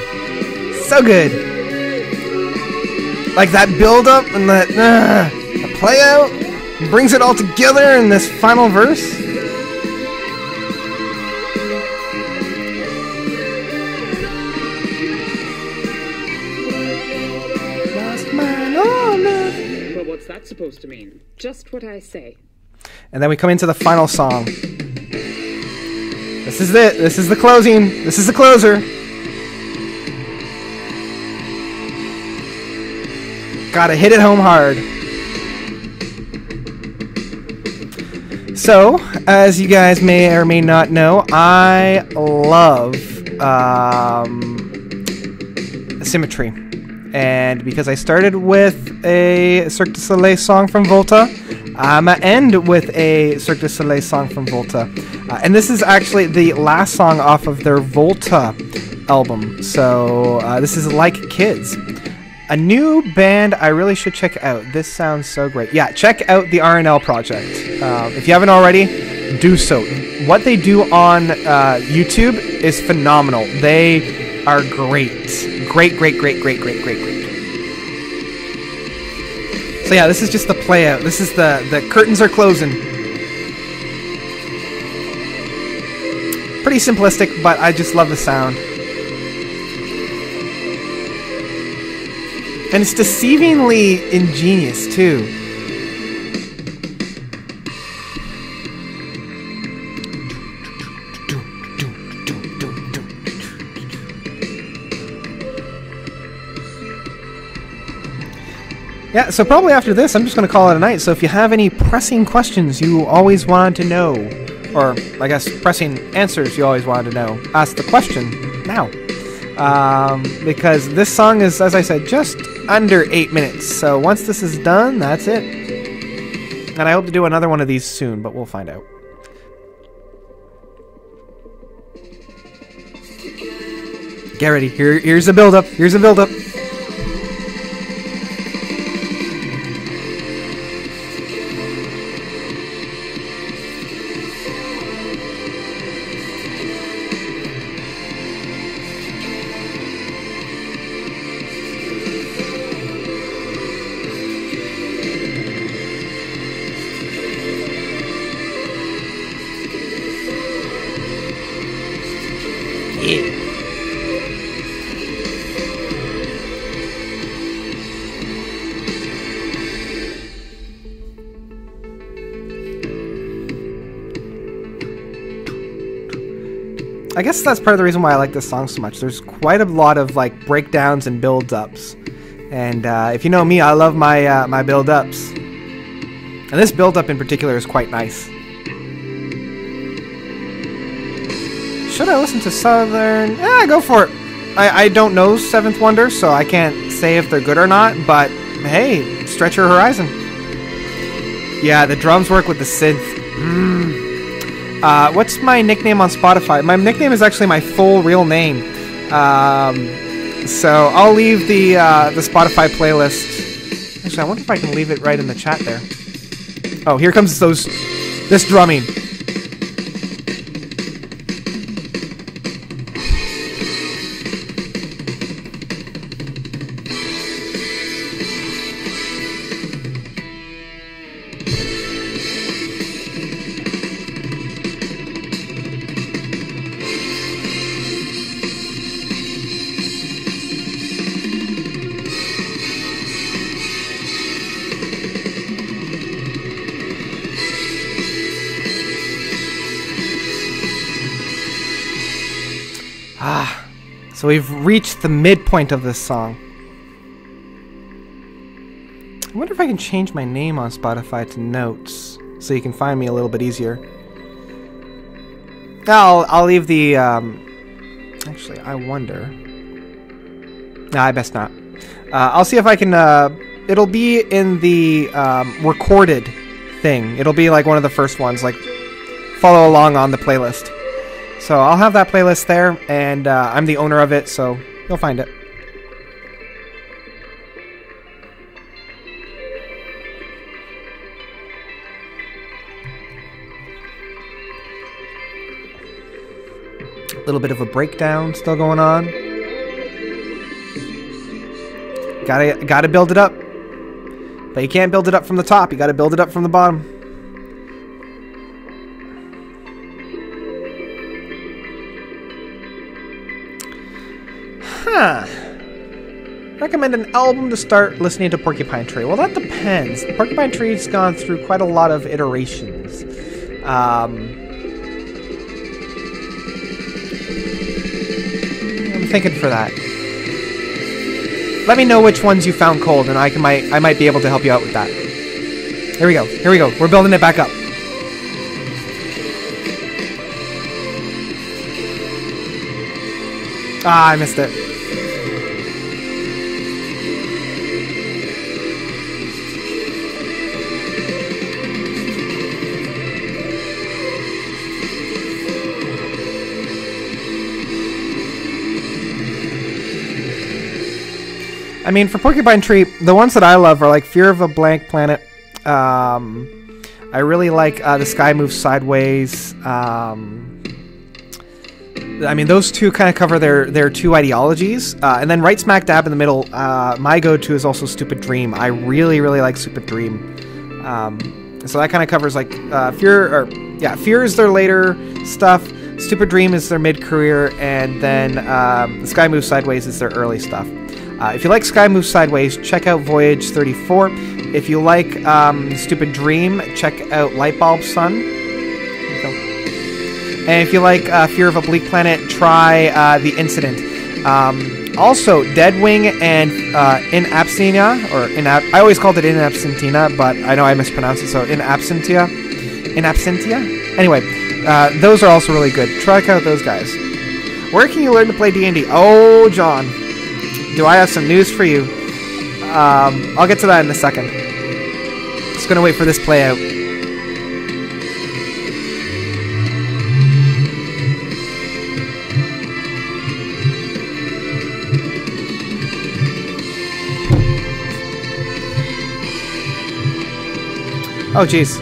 So good. Like that build up and that the play out brings it all together in this final verse. But what's that supposed to mean? Just what I say. And then we come into the final song. This is it. This is the closing. This is the closer. Gotta hit it home hard. So, as you guys may or may not know, I love symmetry. And because I started with a Cirque du Soleil song from Volta, I'm going to end with a Cirque du Soleil song from Volta. And this is actually the last song off of their Volta album. So, this is Like Kids. A new band I really should check out. This sounds so great. Yeah, check out the R&L Project. If you haven't already, do so. What they do on YouTube is phenomenal. They are great. Great, great, great, great, great, great, great. So yeah, this is just the play out. This is the curtains are closing. Pretty simplistic, but I just love the sound. And it's deceivingly ingenious too. Yeah, so probably after this, I'm just going to call it a night. So if you have any pressing questions you always wanted to know, or I guess pressing answers you always wanted to know, ask the question now. Because this song is, as I said, just under 8 minutes. So once this is done, that's it. And I hope to do another one of these soon, but we'll find out. Get ready. Here's the build-up. Here's the build-up. I guess that's part of the reason why I like this song so much. There's quite a lot of like breakdowns and build-ups, and if you know me, I love my my build-ups. And this build-up in particular is quite nice. Should I listen to Southern? Yeah, go for it. I don't know Seventh Wonder, so I can't say if they're good or not. But hey, stretch your horizon. Yeah, the drums work with the synth. What's my nickname on Spotify? My nickname is actually my full real name. So I'll leave the Spotify playlist. Actually, I wonder if I can leave it right in the chat there. Oh, here comes this drumming. So we've reached the midpoint of this song. I wonder if I can change my name on Spotify to Notes so you can find me a little bit easier. I'll leave the actually, I wonder. Nah, I best not. I'll see if I can it'll be in the recorded thing. It'll be like one of the first ones, like follow along on the playlist. So I'll have that playlist there, and I'm the owner of it, so you'll find it. A little bit of a breakdown still going on. Gotta build it up. But you can't build it up from the top, you gotta build it up from the bottom. Recommend an album to start listening to Porcupine Tree. Well, that depends. Porcupine Tree's gone through quite a lot of iterations. I'm thinking for that. Let me know which ones you found cold, and I might be able to help you out with that. Here we go. Here we go. We're building it back up. Ah, I missed it. I mean, for Porcupine Tree, the ones that I love are like Fear of a Blank Planet. I really like The Sky Moves Sideways. I mean, those two kind of cover their two ideologies. And then right smack dab in the middle, my go-to is also Stupid Dream. I really, really like Stupid Dream. So that kind of covers like Fear is their later stuff. Stupid Dream is their mid-career, and then Sky Moves Sideways is their early stuff. If you like Sky Moves Sideways, check out Voyage 34. If you like Stupid Dream, check out Lightbulb Sun. And if you like Fear of a Bleak Planet, try The Incident. Also, Deadwing and In Absentia, I always called it In Absentia, but I know I mispronounced it, so In Absentia. Anyway, those are also really good. Try out those guys. Where can you learn to play D&D? Oh, John, do I have some news for you? I'll get to that in a second. Just gonna wait for this play out. Oh, jeez.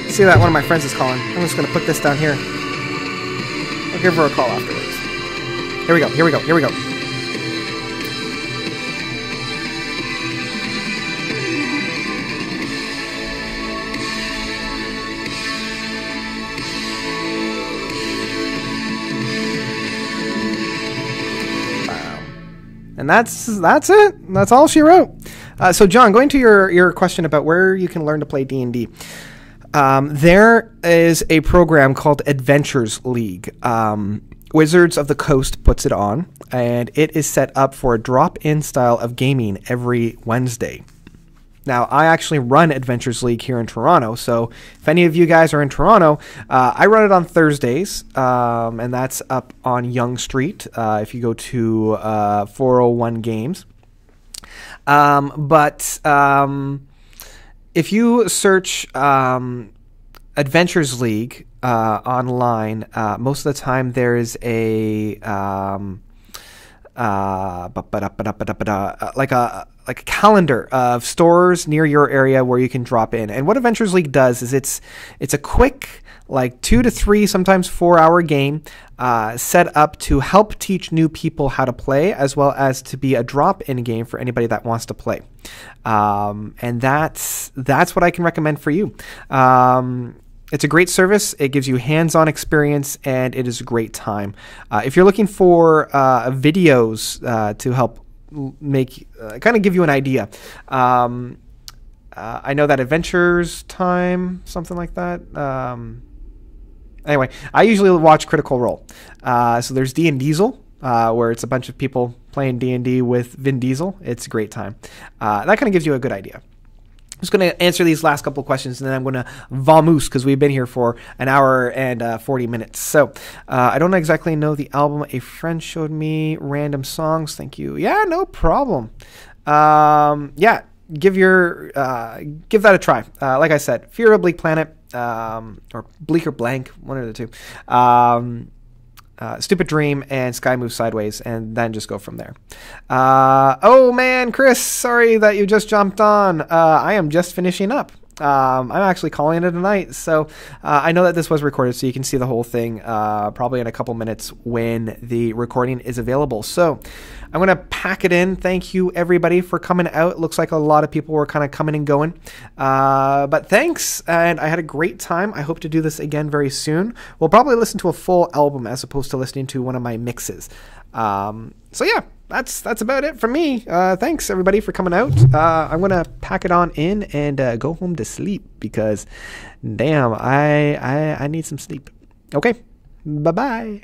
See that one of my friends is calling. I'm just going to put this down here. I'll give her a call afterwards. Here we go. Wow. And that's it. That's all she wrote. So, John, going to your question about where you can learn to play D&D. There is a program called Adventures League. Wizards of the Coast puts it on, and it is set up for a drop-in style of gaming every Wednesday. Now, I actually run Adventures League here in Toronto, so if any of you guys are in Toronto, I run it on Thursdays, and that's up on Yonge Street if you go to 401 Games. But if you search Adventures League online, most of the time there is a like a calendar of stores near your area where you can drop in. And what Adventures League does is it's a quick, like 2 to 3, sometimes 4-hour game set up to help teach new people how to play, as well as to be a drop-in game for anybody that wants to play. And that's what I can recommend for you. It's a great service. It gives you hands-on experience, and it is a great time. If you're looking for videos to help make kind of give you an idea, I know that Adventures Time, something like that. Anyway, I usually watch Critical Role. So there's D&Diesel, where it's a bunch of people playing D&D with Vin Diesel. It's a great time. That kind of gives you a good idea. I'm just going to answer these last couple of questions, and then I'm going to vamoose, because we've been here for an hour and 40 minutes. So I don't exactly know the album. A friend showed me random songs. Thank you. Yeah, no problem. Yeah, give that a try. Like I said, Fear of a Bleak Planet, or Bleak or Blank, one of the two. Stupid Dream and Sky Moves Sideways, and then just go from there. Oh man, Chris, sorry that you just jumped on. I am just finishing up. I'm actually calling it a night, so I know that this was recorded, so you can see the whole thing probably in a couple minutes when the recording is available. So I'm going to pack it in. Thank you, everybody, for coming out. It looks like a lot of people were kind of coming and going. But thanks, and I had a great time. I hope to do this again very soon. We'll probably listen to a full album as opposed to listening to one of my mixes. So yeah, that's about it from me. Thanks, everybody, for coming out. I'm going to pack it on in and go home to sleep because, damn, I need some sleep. Okay, bye-bye.